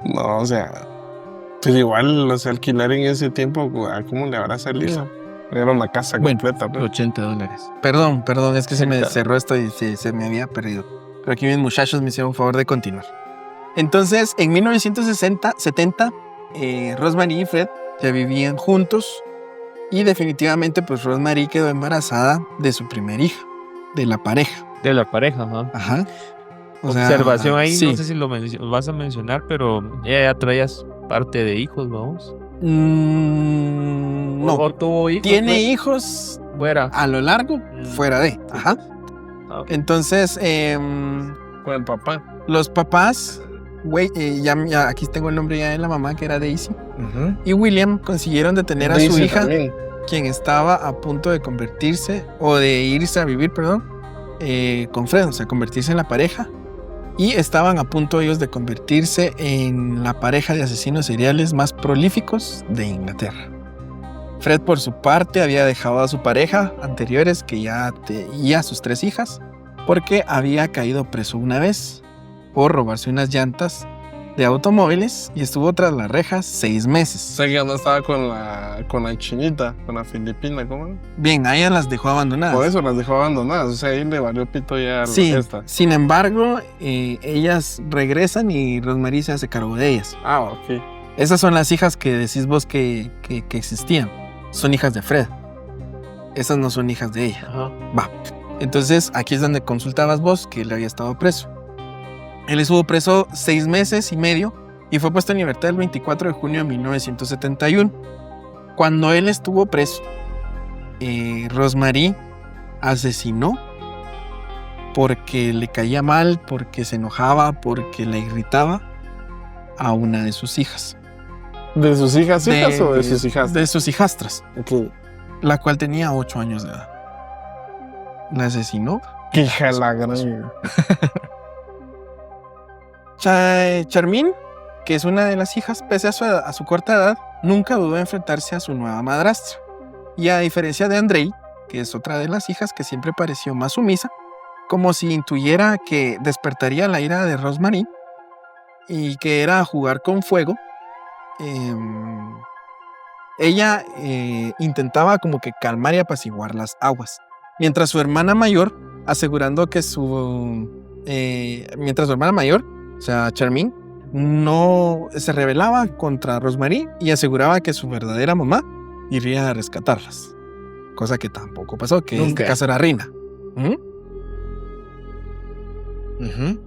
No, o sea, pero igual, o sea, alquilar en ese tiempo, ¿a cómo le habrá salido? Era una casa Bueno, completa, pues. $80. Perdón, es que se me Cerca. cerró esto y se me había perdido. Pero aquí mis muchachos me hicieron favor de continuar. Entonces, en 1970, Rosemary y Fred ya vivían juntos y definitivamente pues Rosemary quedó embarazada de su primer hija, de la pareja. De la pareja, ¿no? Ajá. O sea, Observación ahí, sí. no sé si lo vas a mencionar, pero ella ya traías parte de hijos, vamos. No, ¿O tuvo hijos? tiene pues? hijos Fuera. a lo largo, fuera de. Ajá. Ah, ok. Entonces, Con el papá. los papás, güey, ya aquí tengo el nombre ya de la mamá, que era Daisy, Ujú. y William consiguieron detener a su Daisy hija, también. quien estaba a punto de convertirse, o de irse a vivir, perdón, con Fred, o sea, convertirse en la pareja. Y estaban a punto ellos de convertirse en la pareja de asesinos seriales más prolíficos de Inglaterra. Fred, por su parte, había dejado a su pareja anteriores y a sus 3 hijas, porque había caído preso una vez por robarse unas llantas de automóviles y estuvo tras las rejas 6 O meses. sea, que ya no estaba con la chinita, con la filipina, ¿cómo? Bien, a ellas las dejó abandonadas. Por eso las dejó abandonadas. O sea, ahí le valió pito ya a Sí, esta. sin embargo, ellas regresan y Rosemary se hace cargo de ellas. Ah, ok. Esas son las hijas que decís vos que existían. Son hijas de Fred. Esas no son hijas de ella. Ajá. Va. Entonces, aquí es donde consultabas vos que él había estado preso. Él estuvo preso 6 meses y medio y fue puesto en libertad el 24 de junio de 1971. Cuando él estuvo preso, Rosemary asesinó porque le caía mal, porque se enojaba, porque le irritaba a una de sus hijas. ¿De sus hijas o de sus hijas? De sus hijastras, Ok. la cual tenía 8 años de edad. La asesinó. Qué hija de la gran. Charmín, que es una de las hijas, pese a su corta edad, nunca dudó en enfrentarse a su nueva madrastra. Y a diferencia de Andrei, que es otra de las hijas que siempre pareció más sumisa, como si intuyera que despertaría la ira de Rosemary y que era jugar con fuego, ella intentaba como que calmar y apaciguar las aguas. Mientras su hermana mayor, o sea, Charmín, no se rebelaba contra Rosemary y aseguraba que su verdadera mamá iría a rescatarlas. Cosa que tampoco pasó, que en este Nunca. caso era Rina. ¿Mm? Ujú.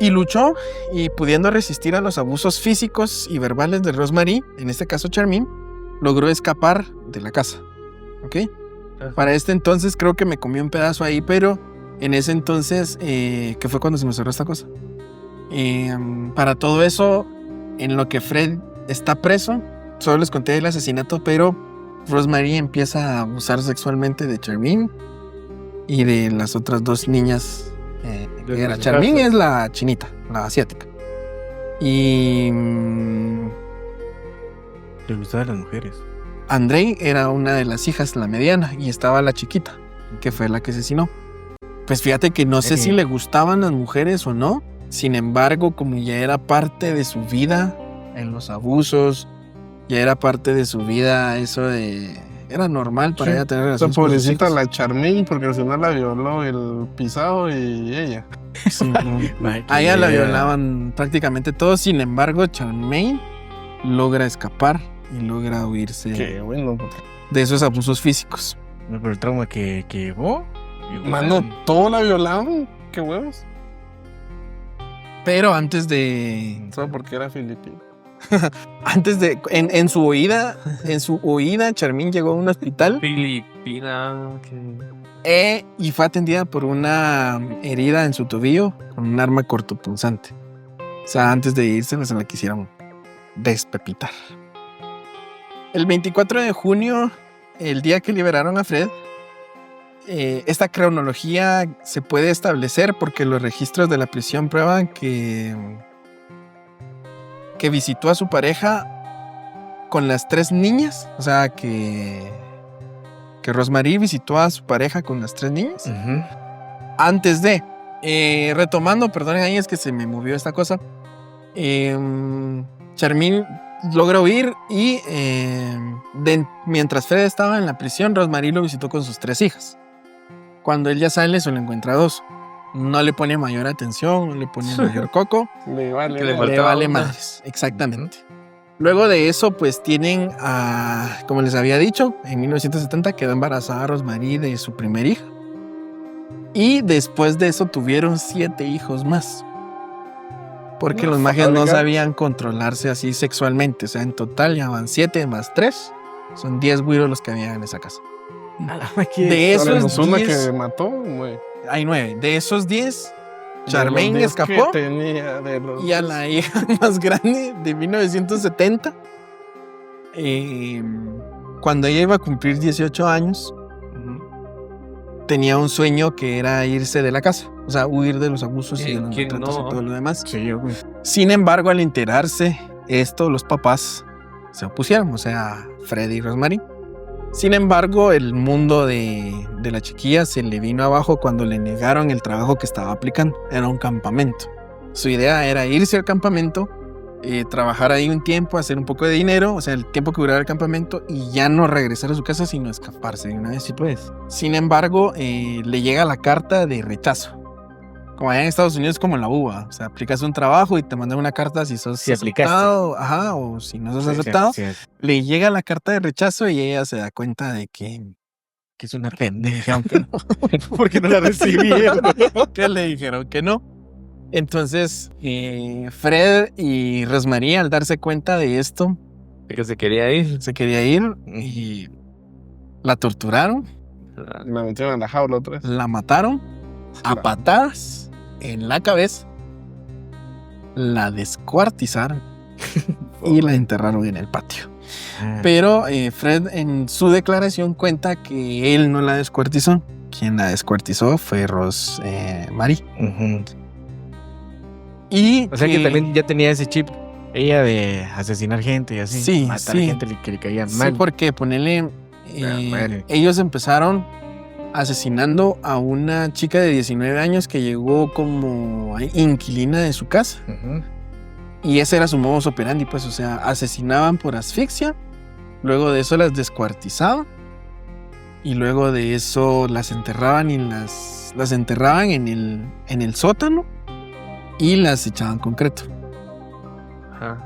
Y luchó y pudiendo resistir a los abusos físicos y verbales de Rosemary, en este caso Charmín, logró escapar de la casa. ¿Ok? Para este entonces creo que me comió un pedazo ahí, pero en ese entonces, que fue cuando se me cerró esta cosa. Para todo eso, en lo que Fred está preso, solo les conté el asesinato, pero Rosemary empieza a abusar sexualmente de Charmín y de las otras 2 niñas. Que era Charmín es la chinita, la asiática. Y Le gustaban las mujeres. Andrei era una de las hijas, la mediana, y estaba la chiquita, que fue la que asesinó. Pues fíjate que no sé si le gustaban las mujeres o no. Sin embargo, como ya era parte de su vida en los abusos, ya era parte de su vida eso de... Era normal para Sí. ella tener Esa relaciones con sus pobrecita hijos. la Charmín, porque al final la violó el pisado y ella. Sí, a ella la violaban prácticamente todos. Sin embargo, Charmaine logra escapar y logra huirse Qué bueno. de esos abusos físicos. No, pero el trauma que llevó. Mano, todo la violaban. Qué huevos. Pero antes de... Solo porque era filipino. Antes de, en su oída, Charmín llegó a un hospital Filipina. Que... y fue atendida por una herida en su tobillo con un arma cortopunzante. O sea, antes de irse se la quisieron despepitar. El 24 de junio, el día que liberaron a Fred, esta cronología se puede establecer porque los registros de la prisión prueban que visitó a su pareja con las 3 niñas. O sea, que Rosmarie visitó a su pareja con las 3 niñas. Ujú. Antes de... retomando, perdonen ahí, es que se me movió esta cosa. Charmín logra huir y mientras Fred estaba en la prisión, Rosmarie lo visitó con sus 3 hijas. Cuando él ya sale, solo encuentra 2. No le pone mayor atención, no le pone mayor coco. Le vale. Que le Le faltaba vale una. madres, exactamente. Luego de eso, pues tienen a, como les había dicho, en 1970 quedó embarazada Rosmarie de su primer hija. Y después de eso tuvieron 7 hijos más. Porque los mages no sabían controlarse así sexualmente. O sea, en total ya van 7 más 3. Son 10 güiros los que habían en esa casa. De esos una 10, que mató, güey. hay 9. De esos 10, Charmaine De los 10 escapó. que tenía, de los Y a la hija más grande de 1970, cuando ella iba a cumplir 18 años, tenía un sueño que era irse de la casa. O sea, huir de los abusos y de los ¿Quién maltratos no? y todo lo demás. Sí, yo, güey. Sin embargo, al enterarse esto, los papás se opusieron. O sea, Fred y Rosmarie. Sin embargo, el mundo de la chiquilla se le vino abajo cuando le negaron el trabajo que estaba aplicando. Era un campamento. Su idea era irse al campamento, trabajar ahí un tiempo, hacer un poco de dinero, o sea, el tiempo que durara el campamento, y ya no regresar a su casa, sino escaparse de una vez. Sí, pues. Sin embargo, le llega la carta de rechazo. Como allá en Estados Unidos, como en la UBA. O sea, aplicas un trabajo y te mandan una carta si sos Si aplicaste. aceptado, ajá, o si no sos aceptado. Sí, Le llega la carta de rechazo y ella se da cuenta de que es una pendeja. dijeron que no. Porque no la recibieron. Que le dijeron que no. Entonces, Fred y Rosmarie, al darse cuenta de esto, Que se quería ir. se quería ir y la torturaron, La metieron en la jaula otra vez. la mataron a Claro. patadas en la cabeza, la descuartizaron y la enterraron en el patio. Pero Fred en su declaración cuenta que él no la descuartizó. Quien la descuartizó fue Rosmarie. Ujú. Y O sea que también ya tenía ese chip. Ella de asesinar gente y así. Sí, Matar sí. gente que le caía sí, mal. porque ponele, madre. ellos empezaron asesinando a una chica de 19 años que llegó como inquilina de su casa. Ujú. Y ese era su modus operandi, pues, o sea, asesinaban por asfixia, luego de eso las descuartizaban y luego de eso las enterraban y las enterraban en el sótano y las echaban concreto, Ajá.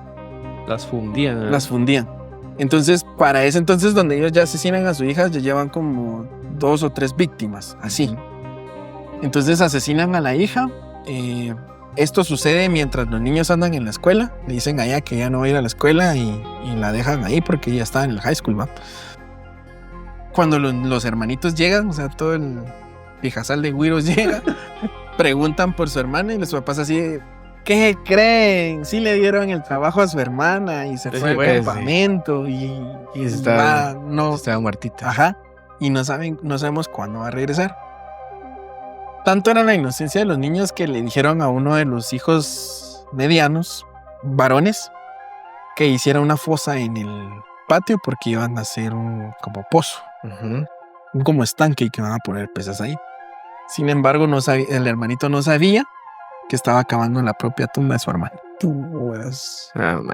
Las fundían. ¿verdad? las fundían. Entonces, para ese entonces donde ellos ya asesinan a su hija, ya llevan como 2 o 3 víctimas, así. Entonces asesinan a la hija. Esto sucede mientras los niños andan en la escuela. Le dicen a ella que ya no va a ir a la escuela y la dejan ahí porque ella estaba en el high school, ¿va? Cuando los hermanitos llegan, o sea, todo el pijazal de güiros llega, preguntan por su hermana y los papás así de, ¿qué creen? Sí le dieron el trabajo a su hermana y se Sí, fue al pues, sí. campamento y estaba- no, Estaba muertita. ajá, y no sabemos cuándo va a regresar. Tanto era la inocencia de los niños que le dijeron a uno de los hijos medianos, varones, que hiciera una fosa en el patio porque iban a hacer un como pozo, Ujú. un como estanque y que iban a poner peces ahí. Sin embargo, el hermanito no sabía que estaba cavando en la propia tumba de su hermano. Ah, ma.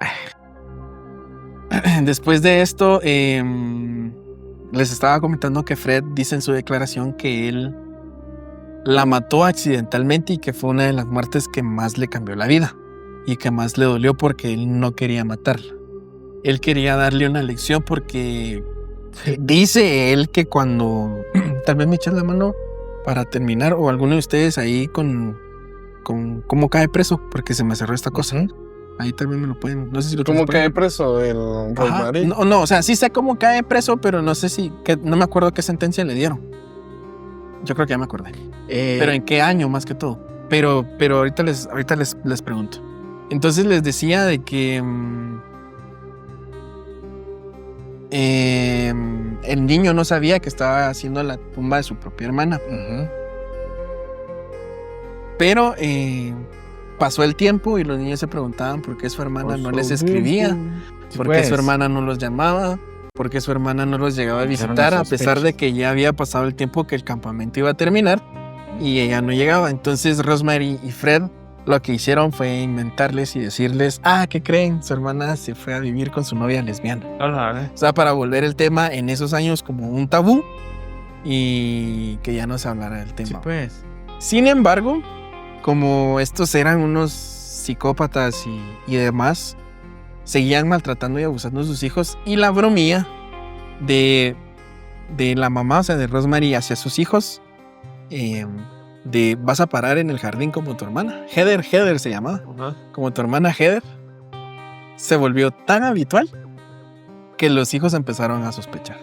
Después de esto, les estaba comentando que Fred dice en su declaración que él la mató accidentalmente y que fue una de las muertes que más le cambió la vida y que más le dolió porque él no quería matarla. Él quería darle una lección porque dice él que cuando tal vez me echan la mano para terminar o alguno de ustedes ahí con cómo cae preso porque se me cerró esta cosa. Ahí también me lo pueden, no sé si lo ¿Cómo pueden- cae preso el Ajá. Rosmarie? No, o sea, sí sé cómo cae preso, pero no sé no me acuerdo qué sentencia le dieron. Yo creo que ya me acordé. Pero en qué año más que todo. Pero ahorita les pregunto. Entonces les decía de que el niño no sabía que estaba haciendo la tumba de su propia hermana. Pero pasó el tiempo y los niños se preguntaban por qué su hermana no les escribía, por qué su hermana no los llamaba, por qué su hermana no los llegaba a Empezaron visitar, las a pesar de sospechas. que ya había pasado el tiempo que el campamento iba a terminar y ella no llegaba. Entonces Rosemary y Fred lo que hicieron fue inventarles y decirles, ¿qué creen? Su hermana se fue a vivir con su novia lesbiana. Hola, O sea, para volver el tema en esos años como un tabú y que ya no se hablara del tema. Sí, pues. Sin embargo, como estos eran unos psicópatas y demás, seguían maltratando y abusando de sus hijos. Y la bromía de la mamá, o sea, de Rosemary hacia sus hijos, de vas a parar en el jardín como tu hermana. Heather se llamaba, Ajá. como tu hermana Heather, se volvió tan habitual que los hijos empezaron a sospechar.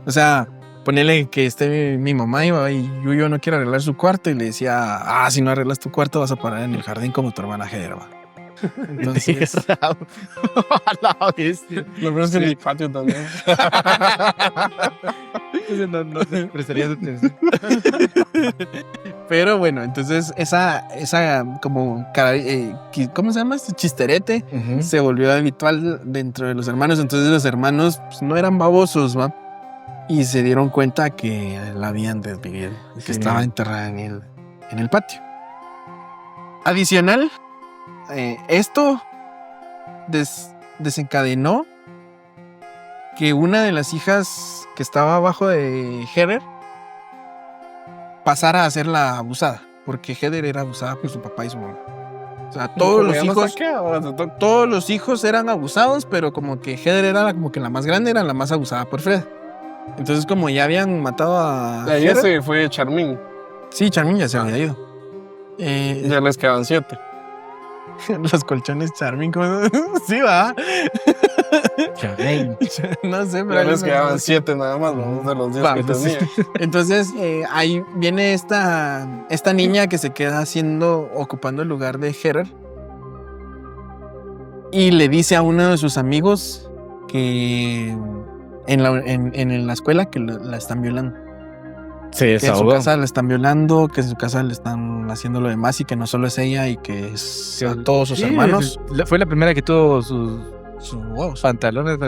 O sea, ponele que mi mamá iba y Yuyo no quiere arreglar su cuarto y le decía, si no arreglas tu cuarto vas a parar en el jardín como tu hermana Heather, va. Entonces, La bestia. Lo peor es que en el patio también. No te prestarías atención. pero bueno, entonces esa como, ¿cómo se llama? Este chisterete se volvió habitual dentro de los hermanos. Entonces los hermanos pues, no eran babosos, ¿va? Y se dieron cuenta que la habían desvivido, que Sí. estaba enterrada en el patio. Adicional, esto desencadenó que una de las hijas que estaba abajo de Heather pasara a ser la abusada, porque Heather era abusada por su papá y su mamá. O sea, todos los hijos eran abusados, pero como que Heather era como que la más grande, era la más abusada por Fred. Entonces, como ya habían matado a Ayer Heather, se fue Charmín. sí, Charmin ya se había ido. Ya les quedan 7. Los colchones Charmin, ¿cómo? Sí, va. Charmaine. No sé, pero Ya les no- quedaban 7 nada más, ¿no? De los 10 Va, que entonces- tenía. Entonces, ahí viene esta niña que se queda ocupando el lugar de Heather. Y le dice a uno de sus amigos que en la escuela que la están violando. Se Que en su desahogó. casa la están violando, que en su casa le están haciendo lo demás y que no solo es ella y que es a todos sus Sí, hermanos Fue la primera que tuvo sus pantalones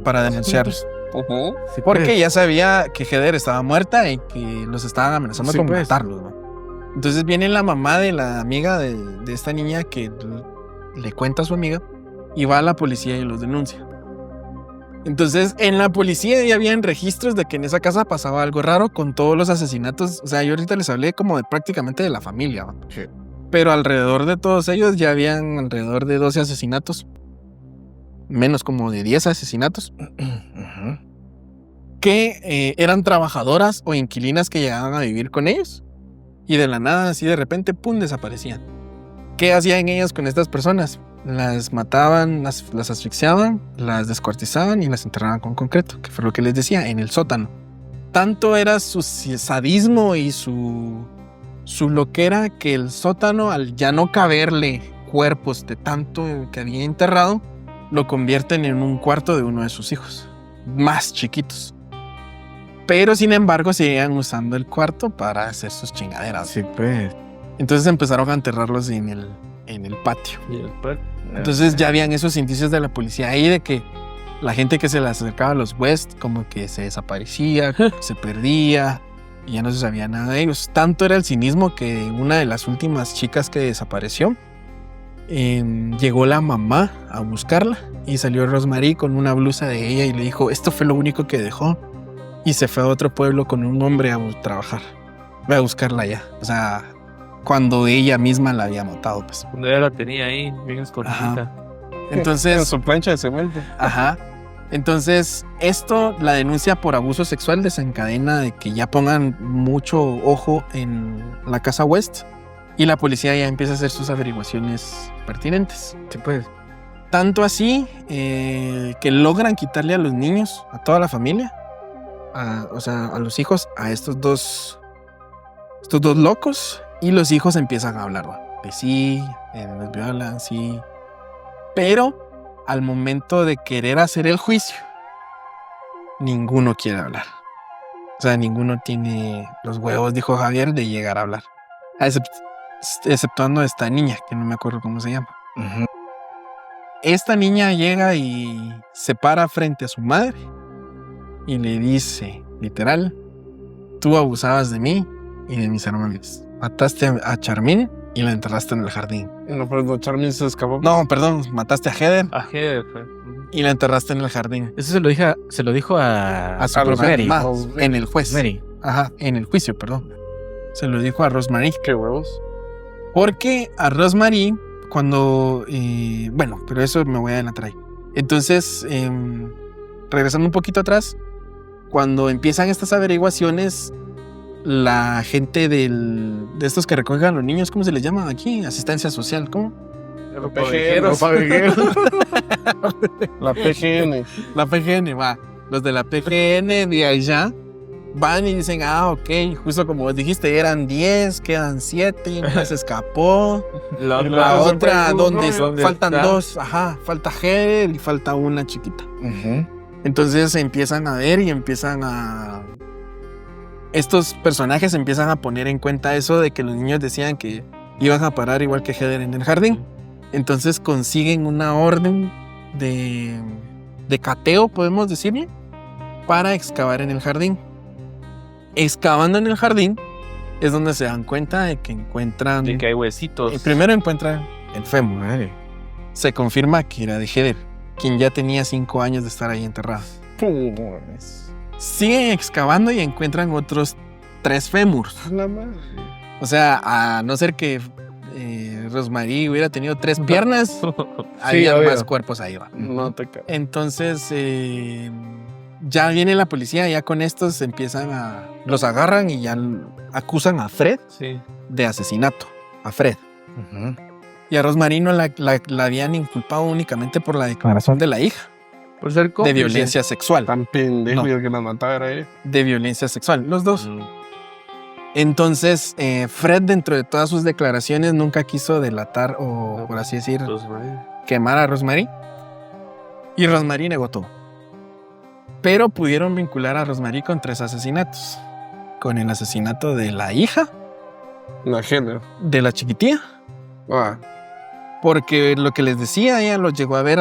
para denunciarlos. Ujú. Sí, Porque pues. ya sabía que Heather estaba muerta y que los estaban amenazando Sí, con pues. matarlos, ¿no? Entonces viene la mamá de la amiga de esta niña que le cuenta a su amiga y va a la policía y los denuncia. Entonces en la policía ya habían registros de que en esa casa pasaba algo raro con todos los asesinatos. O sea, yo ahorita les hablé como de prácticamente de la familia, ¿va? Sí. Pero alrededor de todos ellos ya habían alrededor de 12 asesinatos. Menos como de 10 asesinatos. Ujú. Que eran trabajadoras o inquilinas que llegaban a vivir con ellos y de la nada, así de repente, ¡pum!, desaparecían. ¿Qué hacían ellas con estas personas? Las mataban, las asfixiaban, las descuartizaban y las enterraban con concreto, que fue lo que les decía, en el sótano. Tanto era su sadismo y su loquera que el sótano, al ya no caberle cuerpos de tanto que había enterrado, lo convierten en un cuarto de uno de sus hijos, más chiquitos. Pero sin embargo seguían usando el cuarto para hacer sus chingaderas. Sí, pues. Entonces empezaron a enterrarlos en el patio. Y después, Entonces ya habían esos indicios de la policía ahí de que la gente que se le acercaba a los West como que se desaparecía, se perdía y ya no se sabía nada de ellos. Tanto era el cinismo que una de las últimas chicas que desapareció, llegó la mamá a buscarla y salió Rosemary con una blusa de ella y le dijo, esto fue lo único que dejó. Y se fue a otro pueblo con un hombre a trabajar. Voy a buscarla ya. O sea, cuando ella misma la había matado, pues. cuando ella la tenía ahí, bien escondidita. En Entonces, su plancha de cemento. ajá. Entonces, la denuncia por abuso sexual desencadena de que ya pongan mucho ojo en la casa West Y la policía ya empieza a hacer sus averiguaciones pertinentes. Sí, pues. Tanto así que logran quitarle a los niños, a toda la familia, o sea, a los hijos, a estos dos locos. Y los hijos empiezan a hablar, ¿va? Que sí, los violan, sí. Pero al momento de querer hacer el juicio, ninguno quiere hablar. O sea, ninguno tiene los huevos, dijo Javier, de llegar a hablar. Exceptuando esta niña, que no me acuerdo cómo se llama. Ujú. Esta niña llega y se para frente a su madre y le dice, literal, tú abusabas de mí y de mis hermanos. Mataste a Charmín y la enterraste en el jardín. No, pero Charmin se escapó. No, perdón, mataste a Heather A Heather fue. y la enterraste en el jardín. Eso se lo dijo a A su a los propia Rosemary. mamá, en el juez. Rosemary. Ajá, en el juicio, perdón. Se lo dijo a Rosemary. Qué huevos. Porque a Rosemary, cuando... bueno, pero eso me voy a adelantar ahí. Entonces, regresando un poquito atrás, cuando empiezan estas averiguaciones, la gente de estos que recogen a los niños, ¿cómo se les llama aquí? Asistencia social, ¿cómo? Ropavejeros. La PGN. La PGN, va. Los de la PGN de allá van y dicen, ok, justo como vos dijiste, eran 10, quedan 7, una se escapó. La La se otra, fue donde ¿dónde faltan está? 2, ajá, falta Heather y falta una chiquita. Ujú. Entonces se empiezan a ver y estos personajes empiezan a poner en cuenta eso de que los niños decían que iban a parar igual que Heather en el jardín. Entonces consiguen una orden de cateo, podemos decirle, para excavar en el jardín. Excavando en el jardín es donde se dan cuenta de que encuentran... De que hay huesitos. Primero encuentran el fémur. Madre. Se confirma que era de Heather, quien ya tenía 5 años de estar ahí enterrada. Siguen excavando y encuentran otros 3 fémurs. La madre. O sea, a no ser que Rosemary hubiera tenido 3 piernas, había obvio. más cuerpos ahí. Va. No te cago. Entonces, ya viene la policía, ya con estos los agarran y ya acusan a Fred Sí. de asesinato. A Fred. Ujú. Y a Rosemary no la habían inculpado únicamente por la declaración de la hija Por ser de cómplice. violencia sexual. Tan pendejo No. y el que la mataba era él. De violencia sexual, los dos. Mm. Entonces, Fred, dentro de todas sus declaraciones, nunca quiso delatar o, por así decir, Rosemary. quemar a Rosemary. Y Rosemary negó todo. Pero pudieron vincular a Rosemary con 3 asesinatos. Con el asesinato de la hija, La género. de la chiquitilla. Ah, Porque lo que les decía, ella los llegó a ver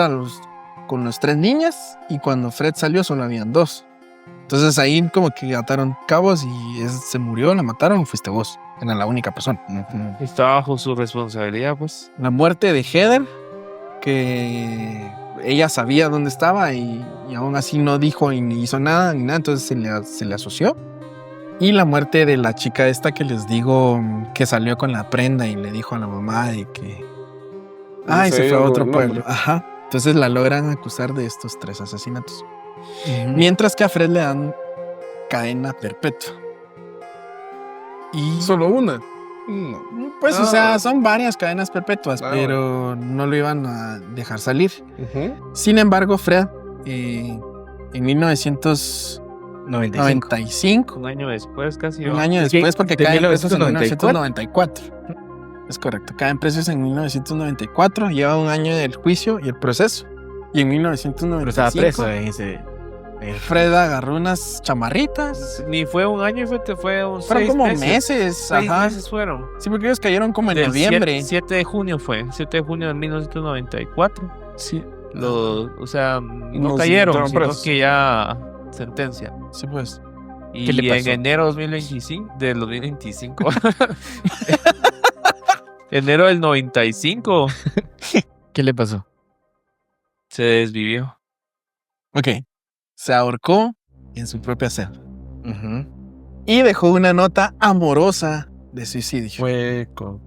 con los 3 niñas. Y cuando Fred salió solo habían 2. Entonces ahí como que ataron cabos y se murió, la mataron, fuiste vos. Era la única persona. Ujú. Está bajo su responsabilidad, pues. La muerte de Heather, que ella sabía dónde estaba y aún así no dijo y ni hizo nada, ni nada, entonces se le asoció. Y la muerte de la chica esta que les digo, que salió con la prenda y le dijo a la mamá de que... Ay, se fue a otro pueblo. Ajá. Entonces la logran acusar de estos 3 asesinatos. Mientras que a Fred le dan cadena perpetua. Y solo una. No. pues, o sea, son varias cadenas perpetuas, Ah, pero no lo iban a dejar salir. Ujú. Sin embargo, Fred, en 1995, Un año después, casi. un ¿no? año Es que después, porque de caen presos en 1994. 1994. Es correcto, caen presos en 1994, lleva un año del juicio y el proceso. Y en Pero estaba 1995, preso en ese. Fred agarró unas chamarritas. Ni fue un año, fue un Fueron 6 como meses. meses, 6 ajá. meses fueron. Sí, porque ellos cayeron como en Del noviembre. 7 de junio fue. 7 de junio de 1994. Sí, O sea, no Nos cayeron, metieron sino presos. que ya sentencia. sí, pues. Y ¿Qué le en pasó? enero 2025, del 2025. Enero del 95 ¿Qué le pasó? se desvivió. Ok. Se ahorcó en su propia celda. Ujú. Y dejó una nota amorosa de suicidio. Hueco.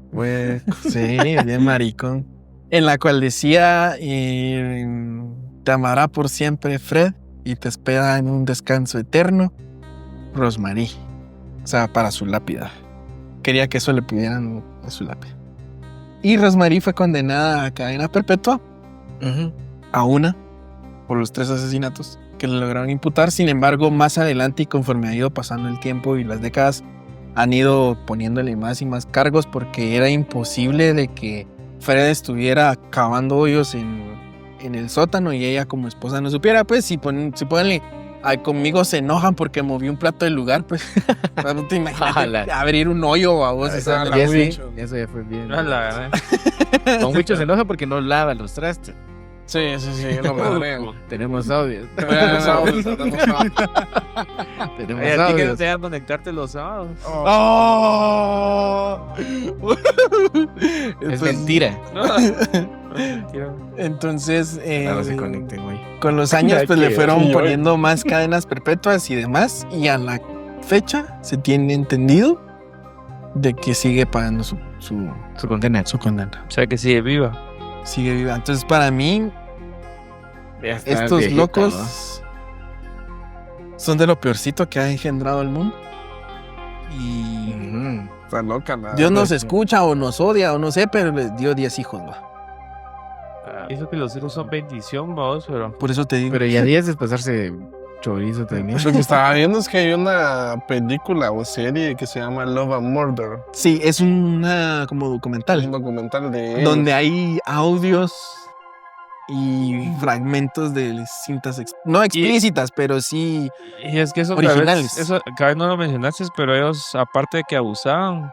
Sí, bien maricón. En la cual decía, te amará por siempre Fred y te espera en un descanso eterno, Rosemary. O sea, para su lápida. Quería que eso le pudieran Es su lápida. Y Rosemary fue condenada a cadena perpetua a una por los 3 asesinatos que le lograron imputar. Sin embargo, más adelante y conforme ha ido pasando el tiempo y las décadas, han ido poniéndole más y más cargos porque era imposible de que Fred estuviera cavando hoyos en el sótano y ella como esposa no supiera. Pues si ponenle, conmigo se enojan porque moví un plato del lugar, pues no te imaginas abrir un hoyo a vos. Eso ya fue bien. No, la verdad. Don Huicho se enoja porque no lava los trastes. Sí, lo madrean. Tenemos audios. Tenemos audios. Tenemos Ay, a ti que no audios. te dejan conectarte los sábados. ¡Oh! Es mentira. No, mentira. Entonces, No se conecten, güey. con los años pues le Qué fueron horrible. poniendo más cadenas perpetuas y demás, y a la fecha se tiene entendido de que sigue pagando su Su condena. condena. O sea que sigue viva. Sigue viva. Entonces, para mí, Ya está estos viejita, locos son de lo peorcito que ha engendrado el mundo. Y ¿no? Está loca la. Dios nos escucha o nos odia o no sé, pero les dio 10 hijos, va. Eso que los hijos son bendición, vamos, pero. Por eso te digo. Pero ya 10 es pasarse chorizo también. Lo que estaba viendo es que hay una película o serie que se llama Love and Murder. Sí, es una como Un documental documental de donde hay audios y fragmentos de cintas no explícitas, pero sí Y es que eso Originales. Cada vez no lo mencionaste, pero ellos, aparte de que abusaban,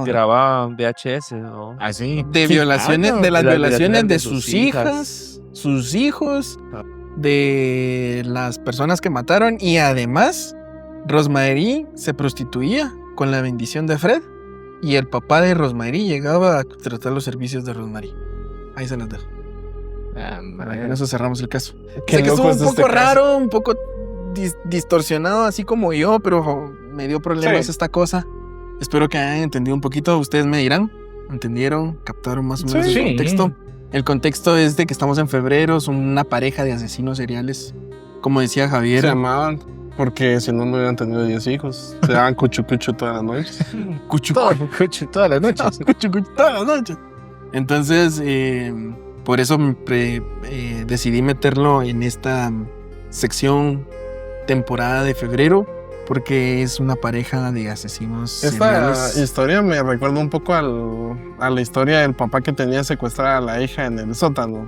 grababan VHS, ¿no? Así. de violaciones, de las de las violaciones de de sus sus hijas, sus hijos, Ah. de las personas que mataron, y además Rosemary se prostituía con la bendición de Fred y el papá de Rosemary llegaba a tratar los servicios de Rosemary. Ahí se las dejo. Con eso cerramos el caso. Qué Sé que loco estuvo es un poco este caso. raro, un poco distorsionado, así como yo, pero me dio problemas Sí. esta cosa. Espero que hayan entendido un poquito. Ustedes me dirán. ¿Entendieron? ¿Captaron más o menos Sí. el contexto? El contexto es de que estamos en febrero, son una pareja de asesinos seriales. Como decía Se Javier, llamaban porque si no, no hubieran tenido 10 hijos. Se daban cuchu todas las noches. cuchu, Todas las noches. cuchu, todas las noches. Entonces, por eso decidí meterlo en esta sección temporada de febrero, porque es una pareja de asesinos Esta seriales. historia me recuerda un poco a la historia del papá que tenía secuestrada a la hija en el sótano.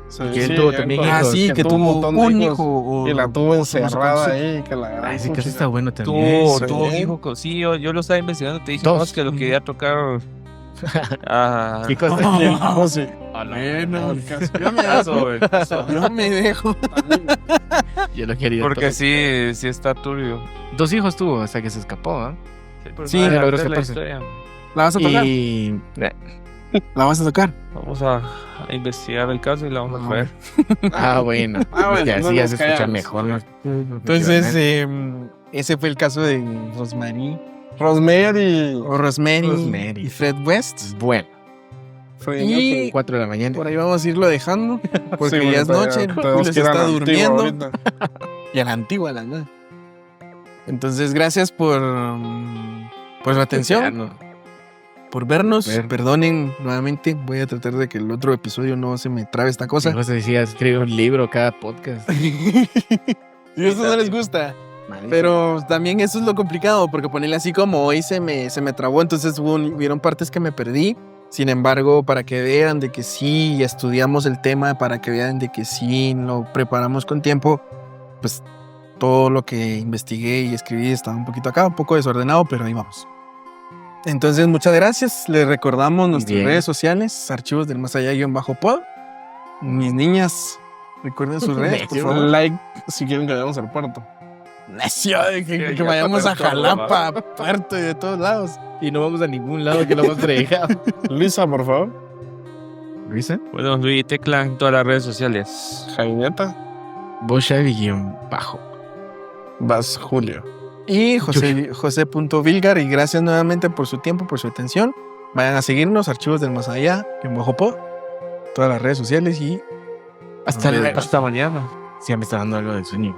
Sí, que él tuvo también entonces, Ah, sí, que un tuvo montón de un hijos hijo. o- y la tuvo o no sé encerrada cómo se- ahí. Que la Ay, ese caso pucha. está bueno también. Tuvo un sí. hijo con. Sí, yo lo estaba investigando. Te dije Dos. más que lo quería tocar. Ah, ¿Qué cosa? Oh, sí. Bueno, Caso. yo me caso, dejo. güey, caso. Yo me dejo. Yo lo quería. Porque todo. sí está turbio. 2 hijos tuvo hasta que se escapó, ¿ah? Sí, vale, logró la escaparse. historia. ¿La vas a tocar? Y ¿La vas a tocar? Vamos a investigar el caso y la vamos a ver. bueno. bueno, Que no así ya nos se escucha callamos. mejor, ¿no? Entonces, ese fue el caso de Rosemary, Rosemary. o Rosemary, Rosemary. y Fred West. Bueno, Y 4 de la mañana. por ahí vamos a irlo dejando, porque Sí, ya es bueno, noche, tenemos les que ir a está la antigua durmiendo. ahorita. Y a la antigua, la nada. Entonces, gracias por su atención, Ya no. por vernos. Ver. Perdonen nuevamente, voy a tratar de que el otro episodio no se me trabe esta cosa. José decía, escribe un libro cada podcast. Y eso no les gusta. Pero también eso es lo complicado, porque ponerle así como hoy se me trabó, entonces hubieron partes que me perdí. Sin embargo, para que vean de que sí estudiamos el tema, para que vean de que sí lo preparamos con tiempo, pues todo lo que investigué y escribí estaba un poquito acá, un poco desordenado, pero ahí vamos. Entonces, muchas gracias. Les recordamos nuestras Bien. redes sociales, archivos del más allá _pod. Mis niñas, recuerden sus redes, por favor. Like si quieren que vayamos al puerto. Necio, que ya vayamos a para todo, Jalapa, Puerto y de todos lados. Y no vamos a ningún lado que lo hemos dejado. Luisa, por favor. ¿Luisa? Bueno, Luis Tecla en todas las redes sociales. Jaineta. Boshavi_bajo. Vas Julio. Y José.Vilgar, y gracias nuevamente por su tiempo, por su atención. Vayan a seguirnos, archivos del más allá, en Pod, todas las redes sociales y Hasta Nos la... vemos. Hasta mañana. Sí, ya me está dando algo de sueño.